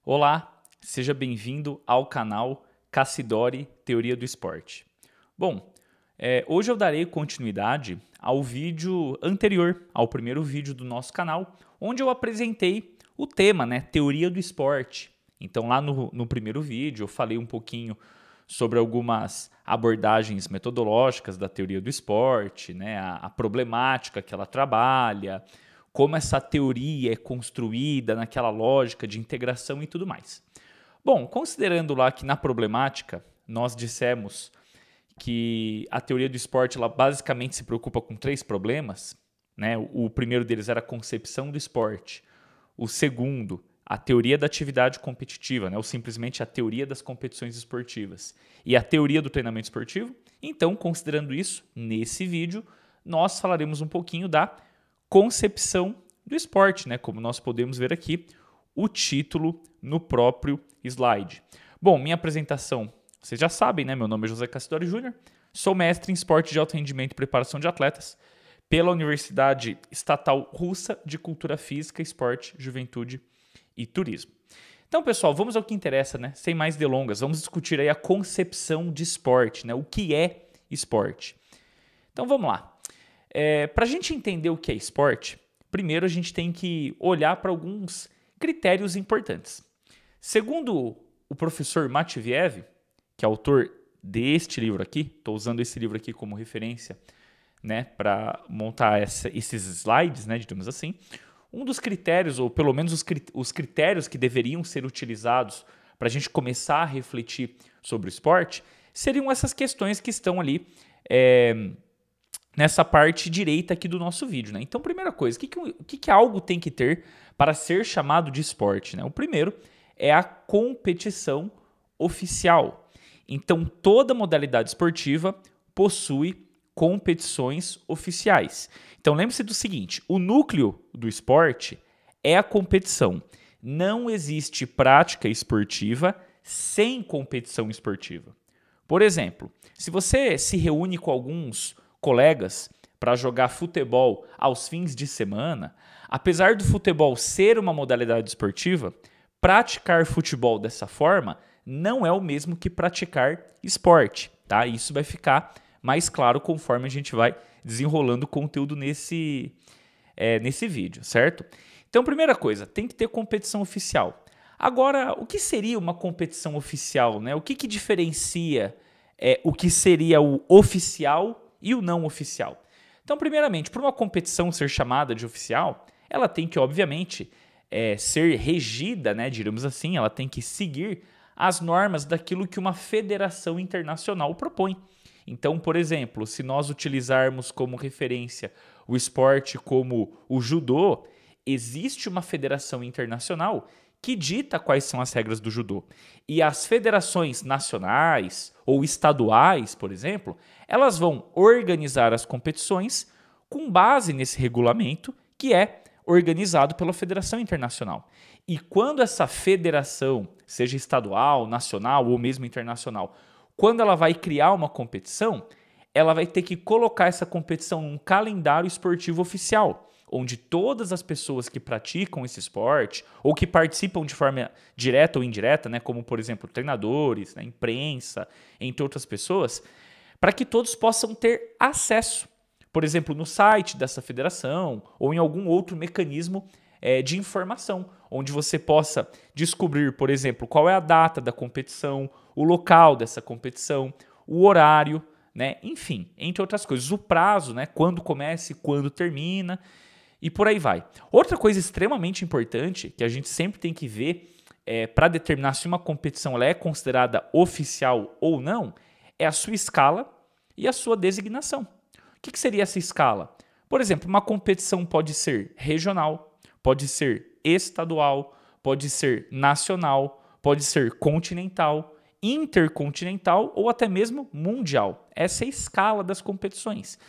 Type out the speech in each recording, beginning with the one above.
Olá, seja bem-vindo ao canal Cassidori Teoria do Esporte. Bom, hoje eu darei continuidade ao vídeo anterior, ao primeiro vídeo do nosso canal, onde eu apresentei o tema, Teoria do Esporte. Então lá no primeiro vídeo eu falei um pouquinho sobre algumas abordagens metodológicas da teoria do esporte, a problemática que ela trabalha, como essa teoria é construída naquela lógica de integração e tudo mais. Bom, considerando lá que na problemática nós dissemos que a teoria do esporte ela basicamente se preocupa com três problemas, O primeiro deles era a concepção do esporte, o segundo, a teoria da atividade competitiva, ou simplesmente a teoria das competições esportivas, e a teoria do treinamento esportivo. Então, considerando isso, nesse vídeo, nós falaremos um pouquinho da concepção do esporte, como nós podemos ver aqui o título no próprio slide. Bom, minha apresentação, vocês já sabem, Meu nome é José Cassidori Júnior, sou mestre em esporte de alto rendimento e preparação de atletas pela Universidade Estatal Russa de Cultura Física, Esporte, Juventude e Turismo. Então, pessoal, vamos ao que interessa, Sem mais delongas, vamos discutir aí a concepção de esporte, O que é esporte? Então, vamos lá. Para a gente entender o que é esporte, primeiro a gente tem que olhar para alguns critérios importantes. Segundo o professor Matveev, que é autor deste livro aqui, estou usando esse livro aqui como referência para montar esses slides, digamos assim, um dos critérios, ou pelo menos os critérios que deveriam ser utilizados para a gente começar a refletir sobre o esporte, seriam essas questões que estão ali nessa parte direita aqui do nosso vídeo. Então, primeira coisa, o que algo tem que ter para ser chamado de esporte? O primeiro é a competição oficial. Então, toda modalidade esportiva possui competições oficiais. Então, lembre-se do seguinte, o núcleo do esporte é a competição. Não existe prática esportiva sem competição esportiva. Por exemplo, se você se reúne com alguns colegas para jogar futebol aos fins de semana, apesar do futebol ser uma modalidade esportiva, praticar futebol dessa forma não é o mesmo que praticar esporte, tá? Isso vai ficar mais claro conforme a gente vai desenrolando o conteúdo nesse vídeo, certo? Então, primeira coisa, tem que ter competição oficial. Agora, o que seria uma competição oficial? O que diferencia o que seria o oficial e o não oficial? Então, primeiramente, para uma competição ser chamada de oficial, ela tem que, obviamente, ser regida, digamos assim, ela tem que seguir as normas daquilo que uma federação internacional propõe. Então, por exemplo, se nós utilizarmos como referência o esporte como o judô, existe uma federação internacional que dita quais são as regras do judô. E as federações nacionais ou estaduais, por exemplo, elas vão organizar as competições com base nesse regulamento que é organizado pela Federação Internacional. E quando essa federação, seja estadual, nacional ou mesmo internacional, quando ela vai criar uma competição, ela vai ter que colocar essa competição num calendário esportivo oficial, onde todas as pessoas que praticam esse esporte ou que participam de forma direta ou indireta, como por exemplo treinadores, imprensa, entre outras pessoas, para que todos possam ter acesso, por exemplo, no site dessa federação ou em algum outro mecanismo de informação, onde você possa descobrir, por exemplo, qual é a data da competição, o local dessa competição, o horário, enfim, entre outras coisas, o prazo, quando começa e quando termina, e por aí vai. Outra coisa extremamente importante que a gente sempre tem que ver para determinar se uma competição ela é considerada oficial ou não é a sua escala e a sua designação. O que seria essa escala? Por exemplo, uma competição pode ser regional, pode ser estadual, pode ser nacional, pode ser continental, intercontinental ou até mesmo mundial. Essa é a escala das competições.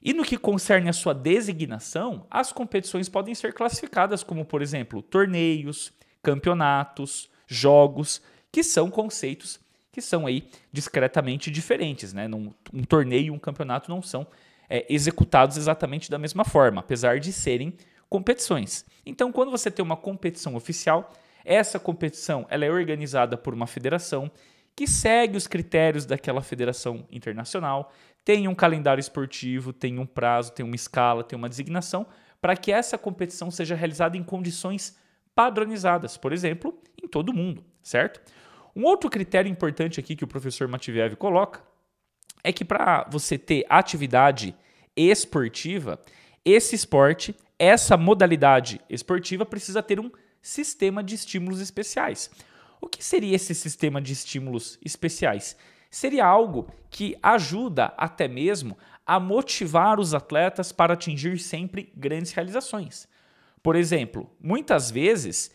E no que concerne a sua designação, as competições podem ser classificadas como, por exemplo, torneios, campeonatos, jogos, que são conceitos que são aí discretamente diferentes. Um torneio e um campeonato não são executados exatamente da mesma forma, apesar de serem competições. Então, quando você tem uma competição oficial, Essa competição ela é organizada por uma federação que segue os critérios daquela federação internacional, tem um calendário esportivo, tem um prazo, tem uma escala, tem uma designação, para que essa competição seja realizada em condições padronizadas, por exemplo, em todo o mundo, certo? Um outro critério importante aqui que o professor Matviev coloca é que para você ter atividade esportiva, esse esporte, essa modalidade esportiva precisa ter um sistema de estímulos especiais. O que seria esse sistema de estímulos especiais? Seria algo que ajuda até mesmo a motivar os atletas para atingir sempre grandes realizações. Por exemplo, muitas vezes,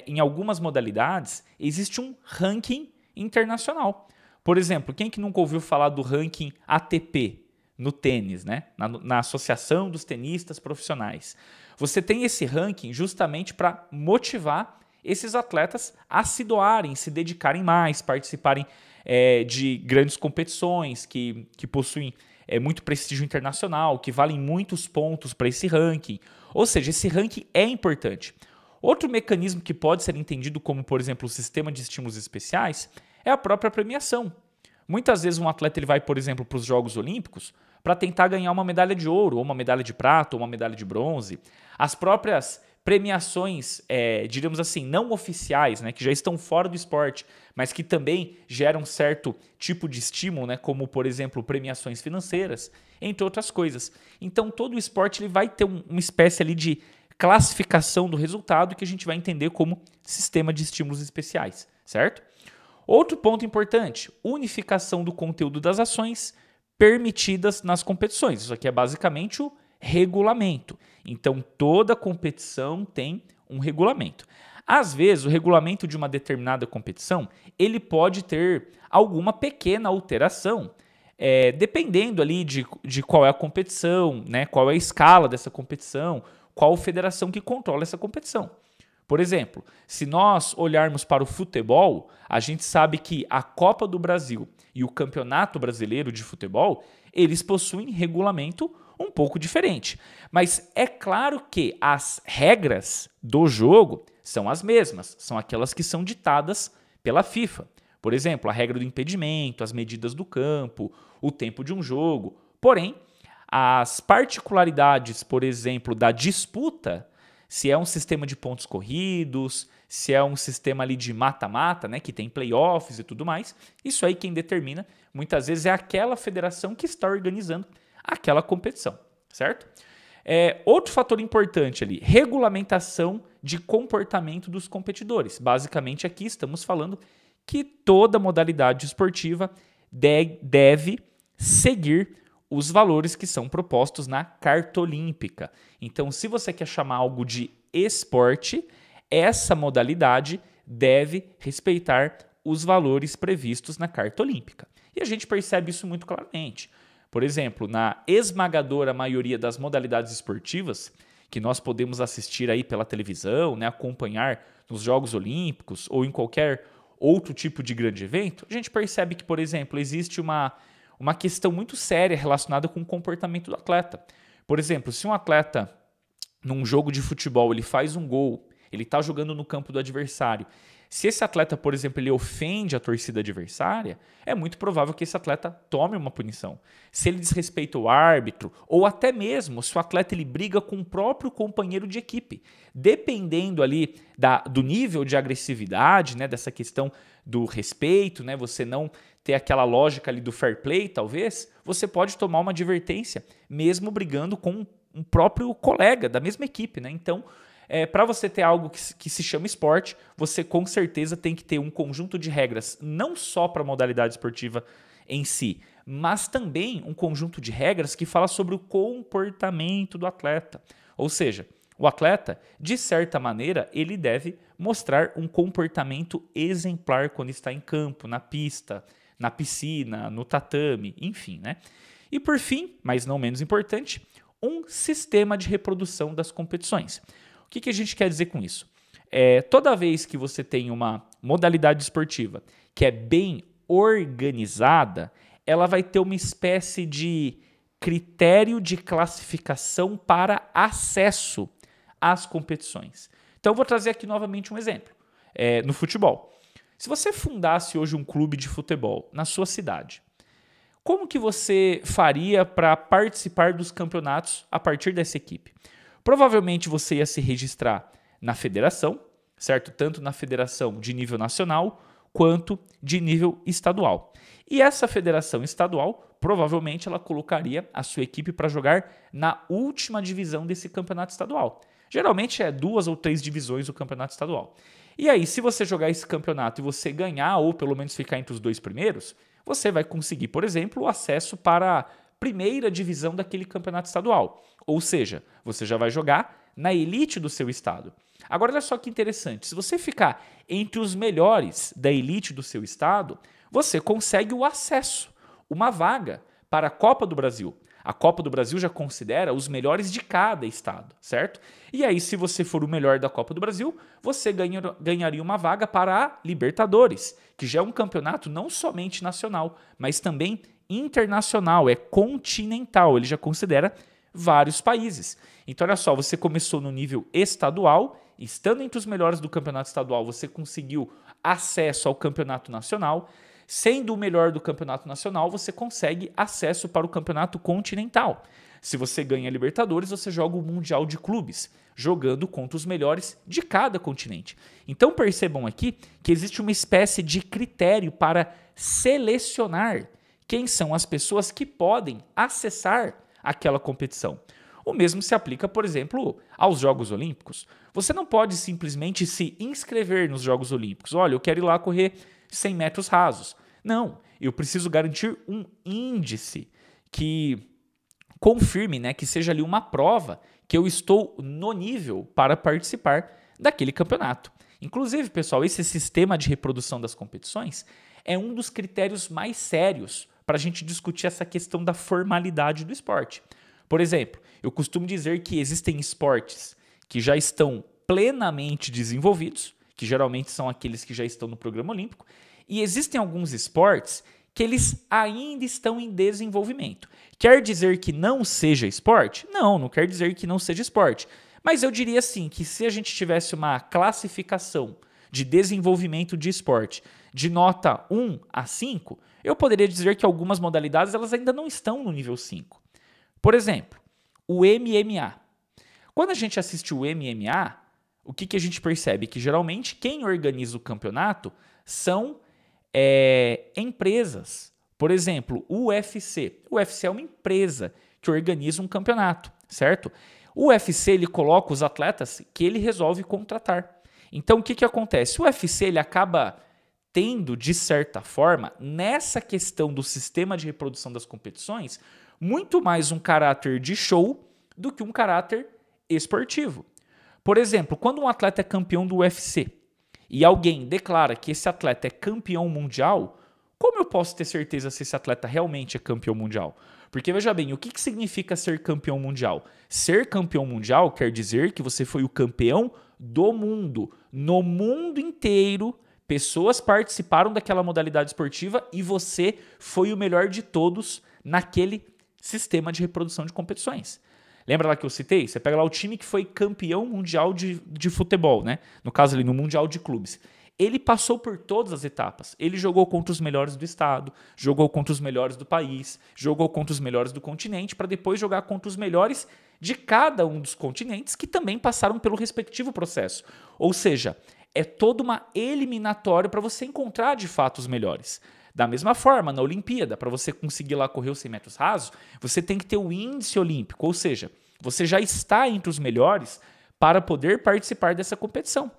em algumas modalidades, existe um ranking internacional. Por exemplo, quem que nunca ouviu falar do ranking ATP no tênis, né? Na Associação dos Tenistas Profissionais? Você tem esse ranking justamente para motivar esses atletas a se doarem, se dedicarem mais, participarem de grandes competições que possuem muito prestígio internacional, que valem muitos pontos para esse ranking. Ou seja, esse ranking é importante. Outro mecanismo que pode ser entendido como, por exemplo, o sistema de estímulos especiais é a própria premiação. Muitas vezes um atleta ele vai, por exemplo, para os Jogos Olímpicos para tentar ganhar uma medalha de ouro, ou uma medalha de prata, ou uma medalha de bronze. As próprias premiações, diríamos assim, não oficiais, né, que já estão fora do esporte, mas que também geram certo tipo de estímulo, né, como, por exemplo, premiações financeiras, entre outras coisas. Então, todo o esporte ele vai ter uma espécie ali de classificação do resultado que a gente vai entender como sistema de estímulos especiais, certo? Outro ponto importante, unificação do conteúdo das ações permitidas nas competições. Isso aqui é basicamente o regulamento. Então, toda competição tem um regulamento. Às vezes, o regulamento de uma determinada competição, ele pode ter alguma pequena alteração, dependendo ali de qual é a competição, né, qual é a escala dessa competição, qual federação que controla essa competição. Por exemplo, se nós olharmos para o futebol, a gente sabe que a Copa do Brasil e o Campeonato Brasileiro de Futebol, eles possuem regulamento um pouco diferente. Mas é claro que as regras do jogo são as mesmas, são aquelas que são ditadas pela FIFA. Por exemplo, a regra do impedimento, as medidas do campo, o tempo de um jogo. Porém, as particularidades, por exemplo, da disputa, se é um sistema de pontos corridos, se é um sistema ali de mata-mata, né, que tem playoffs e tudo mais, isso aí quem determina, muitas vezes, é aquela federação que está organizando aquela competição, certo? Outro fator importante ali, regulamentação de comportamento dos competidores. Basicamente, aqui estamos falando que toda modalidade esportiva deve seguir os valores que são propostos na Carta Olímpica. Então, se você quer chamar algo de esporte, essa modalidade deve respeitar os valores previstos na Carta Olímpica. E a gente percebe isso muito claramente. Por exemplo, na esmagadora maioria das modalidades esportivas que nós podemos assistir aí pela televisão, né, acompanhar nos Jogos Olímpicos ou em qualquer outro tipo de grande evento, a gente percebe que, por exemplo, existe uma questão muito séria relacionada com o comportamento do atleta. Por exemplo, se um atleta, num jogo de futebol, ele faz um gol, ele está jogando no campo do adversário, se esse atleta, por exemplo, ele ofende a torcida adversária, é muito provável que esse atleta tome uma punição. Se ele desrespeita o árbitro, ou até mesmo se o atleta ele briga com o próprio companheiro de equipe, dependendo ali do nível de agressividade, né, dessa questão do respeito, né, você não ter aquela lógica ali do fair play, talvez, você pode tomar uma advertência, mesmo brigando com um próprio colega da mesma equipe, né? Então, para você ter algo que se chama esporte, você com certeza tem que ter um conjunto de regras, não só para a modalidade esportiva em si, mas também um conjunto de regras que fala sobre o comportamento do atleta. Ou seja, o atleta, de certa maneira, ele deve mostrar um comportamento exemplar quando está em campo, na pista, na piscina, no tatame, enfim, né? E por fim, mas não menos importante, um sistema de reprodução das competições. O que a gente quer dizer com isso? Toda vez que você tem uma modalidade esportiva que é bem organizada, ela vai ter uma espécie de critério de classificação para acesso às competições. Então, eu vou trazer aqui novamente um exemplo. no futebol. Se você fundasse hoje um clube de futebol na sua cidade, como que você faria para participar dos campeonatos a partir dessa equipe? Provavelmente você ia se registrar na federação, certo? Tanto na federação de nível nacional quanto de nível estadual. E essa federação estadual, provavelmente ela colocaria a sua equipe para jogar na última divisão desse campeonato estadual. Geralmente é 2 ou 3 divisões do campeonato estadual. E aí, se você jogar esse campeonato e você ganhar, ou pelo menos ficar entre os 2 primeiros, você vai conseguir, por exemplo, o acesso para a primeira divisão daquele campeonato estadual. Ou seja, você já vai jogar na elite do seu estado. Agora, olha só que interessante. Se você ficar entre os melhores da elite do seu estado, você consegue o acesso, uma vaga para a Copa do Brasil. A Copa do Brasil já considera os melhores de cada estado, certo? E aí, se você for o melhor da Copa do Brasil, você ganharia uma vaga para a Libertadores, que já é um campeonato não somente nacional, mas também internacional, é continental, ele já considera vários países. Então, olha só, você começou no nível estadual, estando entre os melhores do campeonato estadual, você conseguiu acesso ao campeonato nacional. Sendo o melhor do campeonato nacional, você consegue acesso para o campeonato continental. Se você ganha a Libertadores, você joga o Mundial de Clubes, jogando contra os melhores de cada continente. Então percebam aqui que existe uma espécie de critério para selecionar quem são as pessoas que podem acessar aquela competição. O mesmo se aplica, por exemplo, aos Jogos Olímpicos. Você não pode simplesmente se inscrever nos Jogos Olímpicos. Olha, eu quero ir lá correr 100 metros rasos. Não, eu preciso garantir um índice que confirme, né, que seja ali uma prova que eu estou no nível para participar daquele campeonato. Inclusive, pessoal, esse sistema de reprodução das competições é um dos critérios mais sérios para a gente discutir essa questão da formalidade do esporte. Por exemplo, eu costumo dizer que existem esportes que já estão plenamente desenvolvidos, que geralmente são aqueles que já estão no programa olímpico, e existem alguns esportes que eles ainda estão em desenvolvimento. Quer dizer que não seja esporte? Não, não quer dizer que não seja esporte. Mas eu diria assim, que se a gente tivesse uma classificação de desenvolvimento de esporte de nota 1 a 5, eu poderia dizer que algumas modalidades elas ainda não estão no nível 5. Por exemplo, o MMA. Quando a gente assiste o MMA, o que a gente percebe? Que geralmente quem organiza o campeonato são empresas. Por exemplo, o UFC. O UFC é uma empresa que organiza um campeonato, certo? O UFC ele coloca os atletas que ele resolve contratar. Então, o que acontece? O UFC ele acaba tendo, de certa forma, nessa questão do sistema de reprodução das competições, muito mais um caráter de show do que um caráter esportivo. Por exemplo, quando um atleta é campeão do UFC e alguém declara que esse atleta é campeão mundial, como eu posso ter certeza se esse atleta realmente é campeão mundial? Porque, veja bem, o que significa ser campeão mundial? Ser campeão mundial quer dizer que você foi o campeão do mundo. No mundo inteiro, pessoas participaram daquela modalidade esportiva e você foi o melhor de todos naquele sistema de reprodução de competições. Lembra lá que eu citei? Você pega lá o time que foi campeão mundial de futebol, né? No caso ali, no Mundial de Clubes. Ele passou por todas as etapas. Ele jogou contra os melhores do estado, jogou contra os melhores do país, jogou contra os melhores do continente, para depois jogar contra os melhores de cada um dos continentes que também passaram pelo respectivo processo. Ou seja, é toda uma eliminatória para você encontrar de fato os melhores. Da mesma forma, na Olimpíada, para você conseguir lá correr os 100 metros rasos, você tem que ter o índice olímpico, ou seja, você já está entre os melhores para poder participar dessa competição.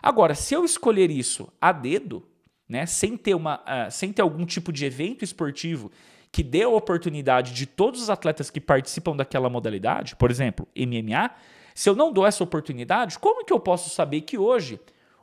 Agora, se eu escolher isso a dedo, né, sem ter algum tipo de evento esportivo que dê a oportunidade de todos os atletas que participam daquela modalidade, por exemplo, MMA, se eu não dou essa oportunidade, como que eu posso saber que hoje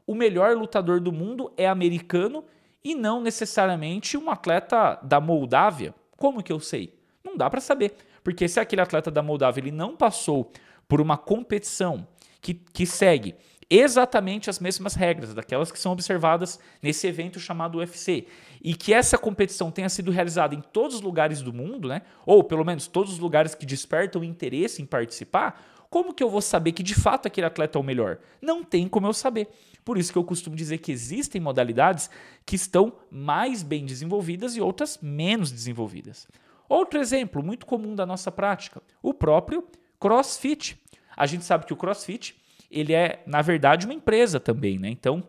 o melhor lutador do mundo é americano e não necessariamente um atleta da Moldávia? Como que eu sei? Não dá para saber, porque se aquele atleta da Moldávia ele não passou por uma competição que segue exatamente as mesmas regras, daquelas que são observadas nesse evento chamado UFC, e que essa competição tenha sido realizada em todos os lugares do mundo, né? Ou pelo menos todos os lugares que despertam interesse em participar, como que eu vou saber que de fato aquele atleta é o melhor? Não tem como eu saber. Por isso que eu costumo dizer que existem modalidades que estão mais bem desenvolvidas e outras menos desenvolvidas. Outro exemplo muito comum da nossa prática, o próprio CrossFit. A gente sabe que o CrossFit, ele é, na verdade, uma empresa também, né? Então,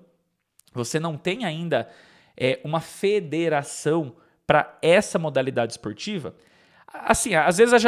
você não tem ainda uma federação para essa modalidade esportiva. Assim, às vezes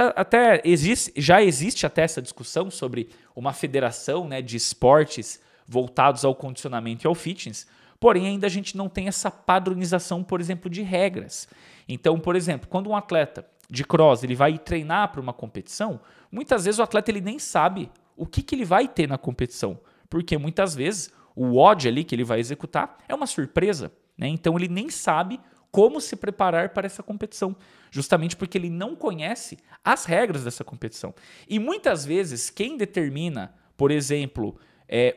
já existe até essa discussão sobre uma federação, né, de esportes voltados ao condicionamento e ao fitness, porém ainda a gente não tem essa padronização, por exemplo, de regras. Então, por exemplo, quando um atleta de cross ele vai treinar para uma competição, muitas vezes o atleta ele nem sabe o que ele vai ter na competição, porque muitas vezes o WOD ali que ele vai executar é uma surpresa, né? Então ele nem sabe como se preparar para essa competição, justamente porque ele não conhece as regras dessa competição. E muitas vezes quem determina, por exemplo,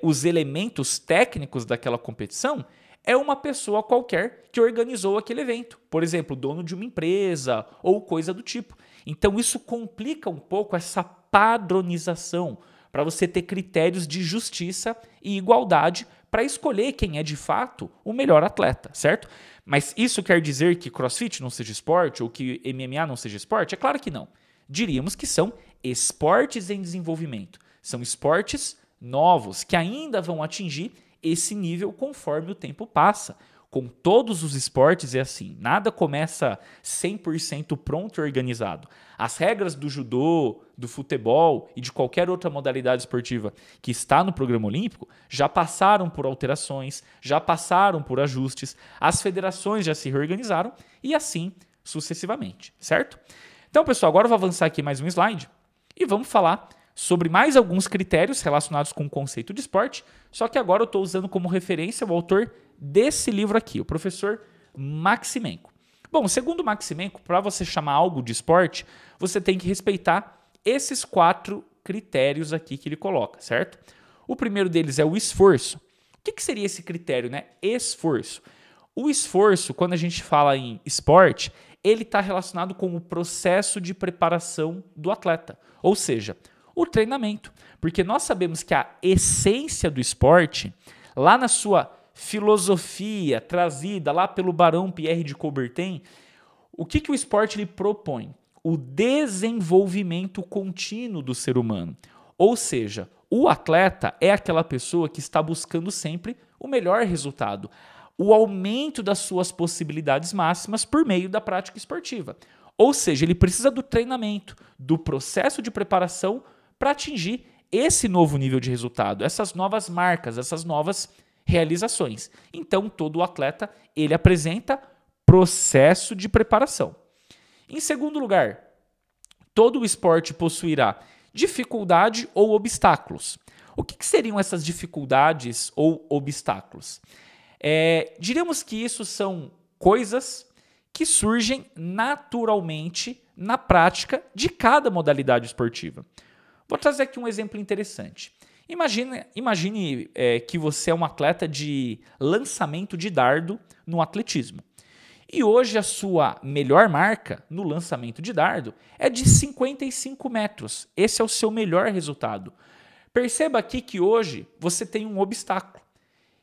os elementos técnicos daquela competição é uma pessoa qualquer que organizou aquele evento. Por exemplo, dono de uma empresa ou coisa do tipo. Então isso complica um pouco essa padronização para você ter critérios de justiça e igualdade para escolher quem é de fato o melhor atleta, certo? Mas isso quer dizer que CrossFit não seja esporte ou que MMA não seja esporte? É claro que não. Diríamos que são esportes em desenvolvimento. São esportes novos que ainda vão atingir esse nível conforme o tempo passa. Com todos os esportes é assim, nada começa 100% pronto e organizado. As regras do judô, do futebol e de qualquer outra modalidade esportiva que está no programa olímpico já passaram por alterações, já passaram por ajustes, as federações já se reorganizaram e assim sucessivamente, certo? Então, pessoal, agora eu vou avançar aqui mais um slide e vamos falar sobre mais alguns critérios relacionados com o conceito de esporte, só que agora eu estou usando como referência o autor desse livro aqui, o professor Maximenko. Bom, segundo Maximenko, para você chamar algo de esporte, você tem que respeitar esses 4 critérios aqui que ele coloca, certo? O primeiro deles é o esforço. O que seria esse critério, né? Esforço. O esforço, quando a gente fala em esporte, ele está relacionado com o processo de preparação do atleta, ou seja, o treinamento. Porque nós sabemos que a essência do esporte, lá na sua filosofia trazida lá pelo Barão Pierre de Coubertin, o que o esporte lhe propõe? O desenvolvimento contínuo do ser humano. Ou seja, o atleta é aquela pessoa que está buscando sempre o melhor resultado, o aumento das suas possibilidades máximas por meio da prática esportiva. Ou seja, ele precisa do treinamento, do processo de preparação para atingir esse novo nível de resultado, essas novas marcas, essas novas realizações. Então, todo atleta, ele apresenta processo de preparação. Em segundo lugar, todo o esporte possuirá dificuldade ou obstáculos. O que seriam essas dificuldades ou obstáculos? Diríamos que isso são coisas que surgem naturalmente na prática de cada modalidade esportiva. Vou trazer aqui um exemplo interessante. Imagine que você é um atleta de lançamento de dardo no atletismo. E hoje a sua melhor marca no lançamento de dardo é de 55 metros. Esse é o seu melhor resultado. Perceba aqui que hoje você tem um obstáculo.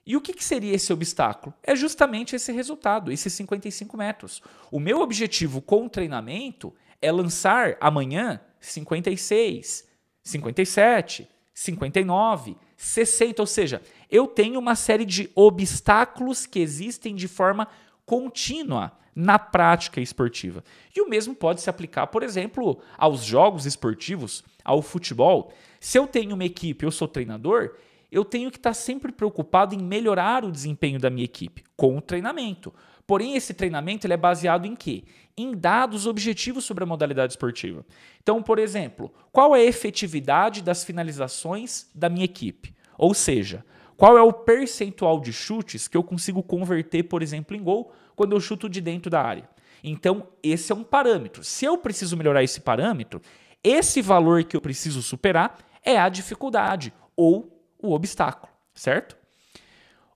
E o que seria esse obstáculo? É justamente esse resultado, esses 55 metros. O meu objetivo com o treinamento é lançar amanhã 56, 57, 59, 60, ou seja, eu tenho uma série de obstáculos que existem de forma contínua na prática esportiva. E o mesmo pode se aplicar, por exemplo, aos jogos esportivos, ao futebol. Se eu tenho uma equipe, eu sou treinador, eu tenho que estar sempre preocupado em melhorar o desempenho da minha equipe com o treinamento. Porém, esse treinamento ele é baseado em quê? Em dados objetivos sobre a modalidade esportiva. Então, por exemplo, qual é a efetividade das finalizações da minha equipe? Ou seja, qual é o percentual de chutes que eu consigo converter, por exemplo, em gol quando eu chuto de dentro da área? Então, esse é um parâmetro. Se eu preciso melhorar esse parâmetro, esse valor que eu preciso superar é a dificuldade ou o obstáculo, certo?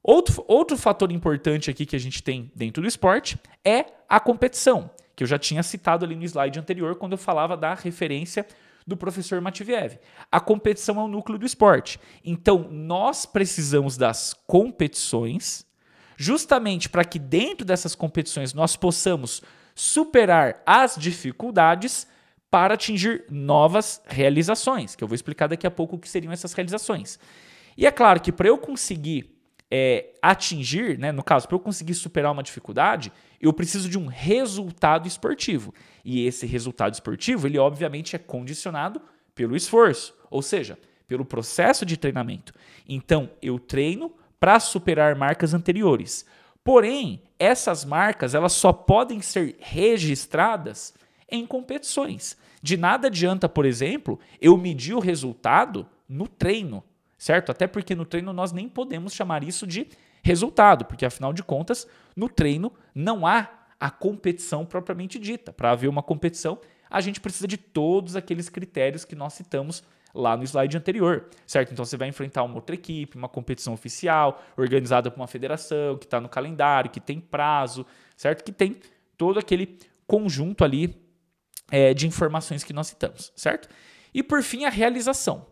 Outro fator importante aqui que a gente tem dentro do esporte é a competição, que eu já tinha citado ali no slide anterior quando eu falava da referência do professor Matviev. A competição é o núcleo do esporte. Então, nós precisamos das competições justamente para que dentro dessas competições nós possamos superar as dificuldades para atingir novas realizações, que eu vou explicar daqui a pouco o que seriam essas realizações. E é claro que para eu conseguir atingir, né, no caso, para eu conseguir superar uma dificuldade, eu preciso de um resultado esportivo. E esse resultado esportivo, ele obviamente é condicionado pelo esforço, ou seja, pelo processo de treinamento. Então, eu treino para superar marcas anteriores. Porém, essas marcas elas só podem ser registradas em competições. De nada adianta, por exemplo, eu medir o resultado no treino, certo? Até porque no treino nós nem podemos chamar isso de resultado, porque afinal de contas, no treino não há a competição propriamente dita. Para haver uma competição, a gente precisa de todos aqueles critérios que nós citamos lá no slide anterior, certo? Então você vai enfrentar uma outra equipe, uma competição oficial, organizada por uma federação, que está no calendário, que tem prazo, certo? Que tem todo aquele conjunto ali de informações que nós citamos, certo? E por fim, a realização,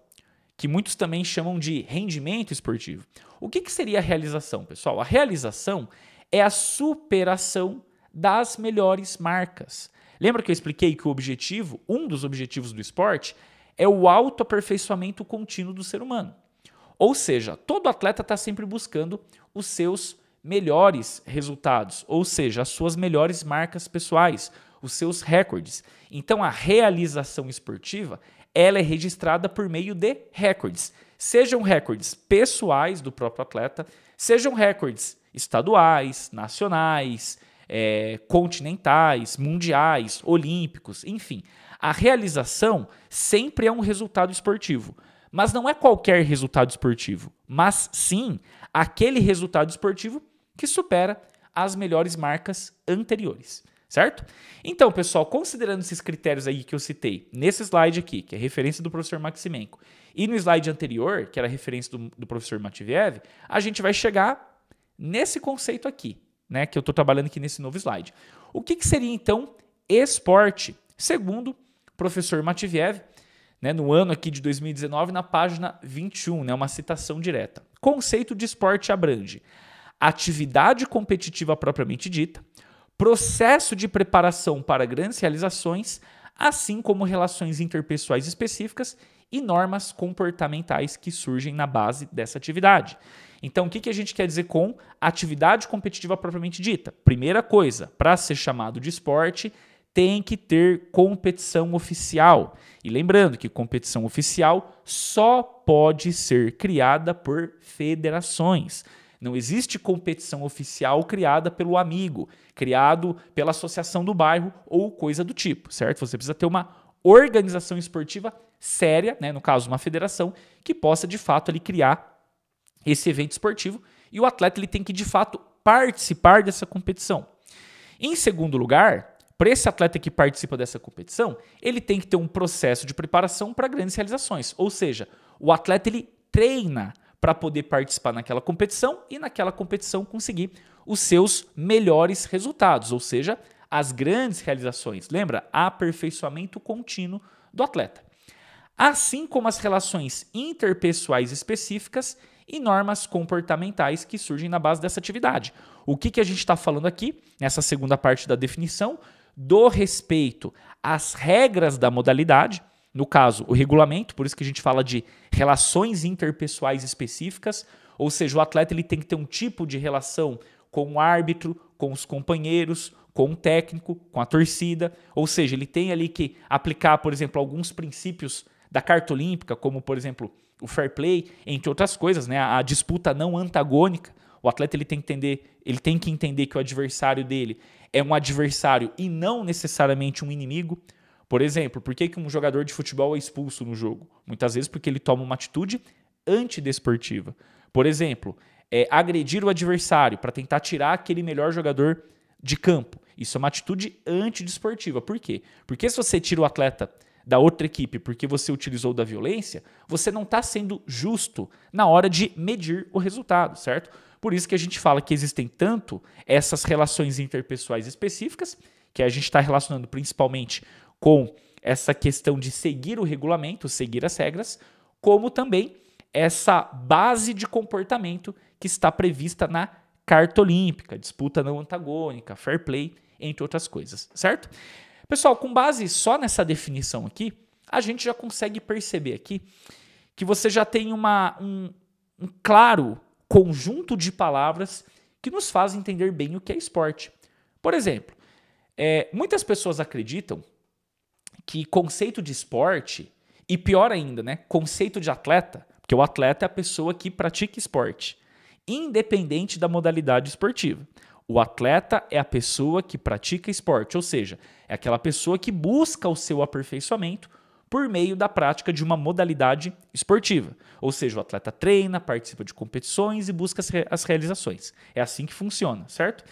que muitos também chamam de rendimento esportivo. O que seria a realização, pessoal? A realização é a superação das melhores marcas. Lembra que eu expliquei que o objetivo, um dos objetivos do esporte, é o autoaperfeiçoamento contínuo do ser humano. Ou seja, todo atleta está sempre buscando os seus melhores resultados, ou seja, as suas melhores marcas pessoais, os seus recordes. Então, a realização esportiva ela é registrada por meio de recordes. Sejam recordes pessoais do próprio atleta, sejam recordes estaduais, nacionais, continentais, mundiais, olímpicos, enfim. A realização sempre é um resultado esportivo. Mas não é qualquer resultado esportivo, mas sim aquele resultado esportivo que supera as melhores marcas anteriores. Certo? Então, pessoal, considerando esses critérios aí que eu citei nesse slide aqui, que é referência do professor Maximenko, e no slide anterior, que era a referência do professor Matviev, a gente vai chegar nesse conceito aqui, né, que eu estou trabalhando aqui nesse novo slide. O que seria, então, esporte? Segundo o professor Matviev, né, no ano aqui de 2019, na página 21, né, uma citação direta. Conceito de esporte abrange atividade competitiva propriamente dita, processo de preparação para grandes realizações, assim como relações interpessoais específicas e normas comportamentais que surgem na base dessa atividade. Então, o que a gente quer dizer com atividade competitiva propriamente dita? Primeira coisa, para ser chamado de esporte, tem que ter competição oficial. E lembrando que competição oficial só pode ser criada por federações. Não existe competição oficial criada pelo amigo, criado pela associação do bairro ou coisa do tipo, certo? Você precisa ter uma organização esportiva séria, né? No caso, uma federação, que possa, de fato, ali, criar esse evento esportivo e o atleta ele tem que, de fato, participar dessa competição. Em segundo lugar, para esse atleta que participa dessa competição, ele tem que ter um processo de preparação para grandes realizações, ou seja, o atleta ele treina para poder participar naquela competição e naquela competição conseguir os seus melhores resultados, ou seja, as grandes realizações. Lembra? Aperfeiçoamento contínuo do atleta. Assim como as relações interpessoais específicas e normas comportamentais que surgem na base dessa atividade. O que a gente está falando aqui, nessa segunda parte da definição, do respeito às regras da modalidade, no caso, o regulamento, por isso que a gente fala de relações interpessoais específicas, ou seja, o atleta ele tem que ter um tipo de relação com o árbitro, com os companheiros, com o técnico, com a torcida, ou seja, ele tem ali que aplicar, por exemplo, alguns princípios da Carta Olímpica, como, por exemplo, o fair play, entre outras coisas, né? A disputa não antagônica. O atleta ele tem que entender que o adversário dele é um adversário e não necessariamente um inimigo. Por exemplo, por que um jogador de futebol é expulso no jogo? Muitas vezes porque ele toma uma atitude antidesportiva. Por exemplo, agredir o adversário para tentar tirar aquele melhor jogador de campo. Isso é uma atitude antidesportiva. Por quê? Porque se você tira o atleta da outra equipe porque você utilizou da violência, você não está sendo justo na hora de medir o resultado, certo? Por isso que a gente fala que existem tanto essas relações interpessoais específicas, que a gente está relacionando principalmente com essa questão de seguir o regulamento, seguir as regras, como também essa base de comportamento que está prevista na Carta Olímpica, disputa não antagônica, fair play, entre outras coisas, certo? Pessoal, com base só nessa definição aqui, a gente já consegue perceber aqui que você já tem um claro conjunto de palavras que nos fazem entender bem o que é esporte. Por exemplo, muitas pessoas acreditam que conceito de esporte, e pior ainda, né, conceito de atleta, porque o atleta é a pessoa que pratica esporte, independente da modalidade esportiva. O atleta é a pessoa que pratica esporte, ou seja, é aquela pessoa que busca o seu aperfeiçoamento por meio da prática de uma modalidade esportiva. Ou seja, o atleta treina, participa de competições e busca as realizações. É assim que funciona, certo?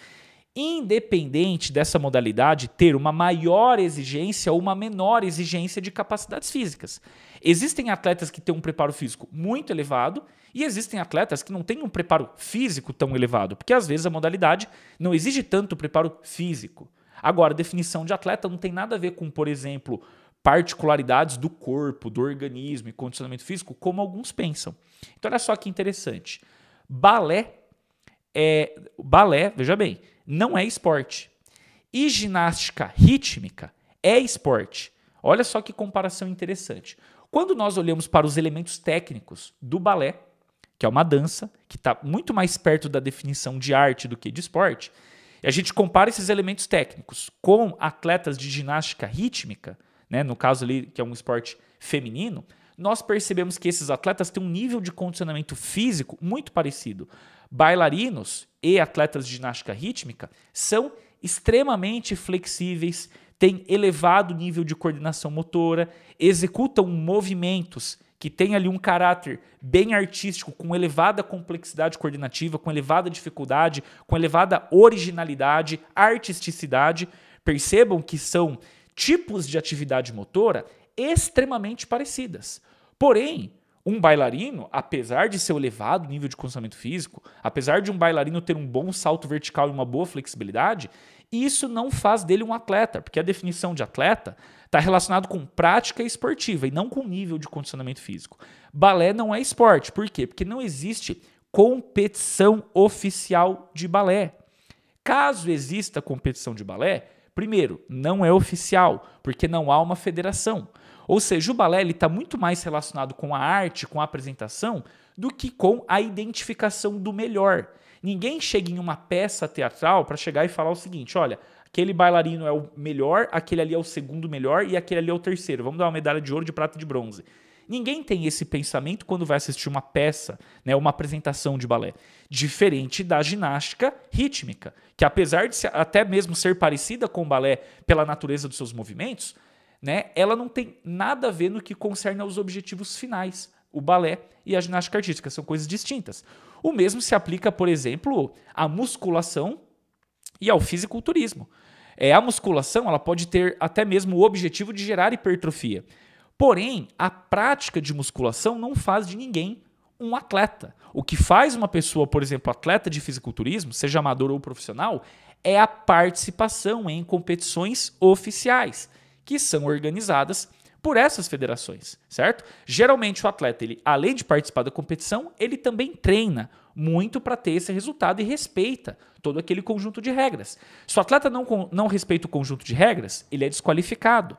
Independente dessa modalidade ter uma maior exigência ou uma menor exigência de capacidades físicas. Existem atletas que têm um preparo físico muito elevado e existem atletas que não têm um preparo físico tão elevado, porque às vezes a modalidade não exige tanto preparo físico. Agora, a definição de atleta não tem nada a ver com, por exemplo, particularidades do corpo, do organismo e condicionamento físico, como alguns pensam. Então, olha só que interessante. Balé, veja bem, não é esporte. E ginástica rítmica é esporte. Olha só que comparação interessante. Quando nós olhamos para os elementos técnicos do balé, que é uma dança, que está muito mais perto da definição de arte do que de esporte, e a gente compara esses elementos técnicos com atletas de ginástica rítmica, né, no caso ali que é um esporte feminino, nós percebemos que esses atletas têm um nível de condicionamento físico muito parecido. Bailarinos e atletas de ginástica rítmica são extremamente flexíveis, têm elevado nível de coordenação motora, executam movimentos que têm ali um caráter bem artístico, com elevada complexidade coordenativa, com elevada dificuldade, com elevada originalidade, artisticidade. Percebam que são tipos de atividade motora extremamente parecidas. Porém, um bailarino, apesar de seu elevado nível de condicionamento físico, apesar de um bailarino ter um bom salto vertical e uma boa flexibilidade, isso não faz dele um atleta, porque a definição de atleta está relacionado com prática esportiva e não com nível de condicionamento físico. Balé não é esporte. Por quê? Porque não existe competição oficial de balé. Caso exista competição de balé, primeiro, não é oficial, porque não há uma federação. Ou seja, o balé está muito mais relacionado com a arte, com a apresentação, do que com a identificação do melhor. Ninguém chega em uma peça teatral para chegar e falar o seguinte, olha, aquele bailarino é o melhor, aquele ali é o segundo melhor e aquele ali é o terceiro. Vamos dar uma medalha de ouro, de prata e de bronze. Ninguém tem esse pensamento quando vai assistir uma peça, né, uma apresentação de balé. Diferente da ginástica rítmica, que apesar de até mesmo ser parecida com o balé pela natureza dos seus movimentos, né, ela não tem nada a ver no que concerne aos objetivos finais. O balé e a ginástica artística são coisas distintas. O mesmo se aplica, por exemplo, à musculação e ao fisiculturismo. A musculação ela pode ter até mesmo o objetivo de gerar hipertrofia. Porém, a prática de musculação não faz de ninguém um atleta. O que faz uma pessoa, por exemplo, atleta de fisiculturismo, seja amador ou profissional, é a participação em competições oficiais, que são organizadas por essas federações, certo? Geralmente o atleta, ele, além de participar da competição, ele também treina muito para ter esse resultado e respeita todo aquele conjunto de regras. Se o atleta não respeita o conjunto de regras, ele é desqualificado.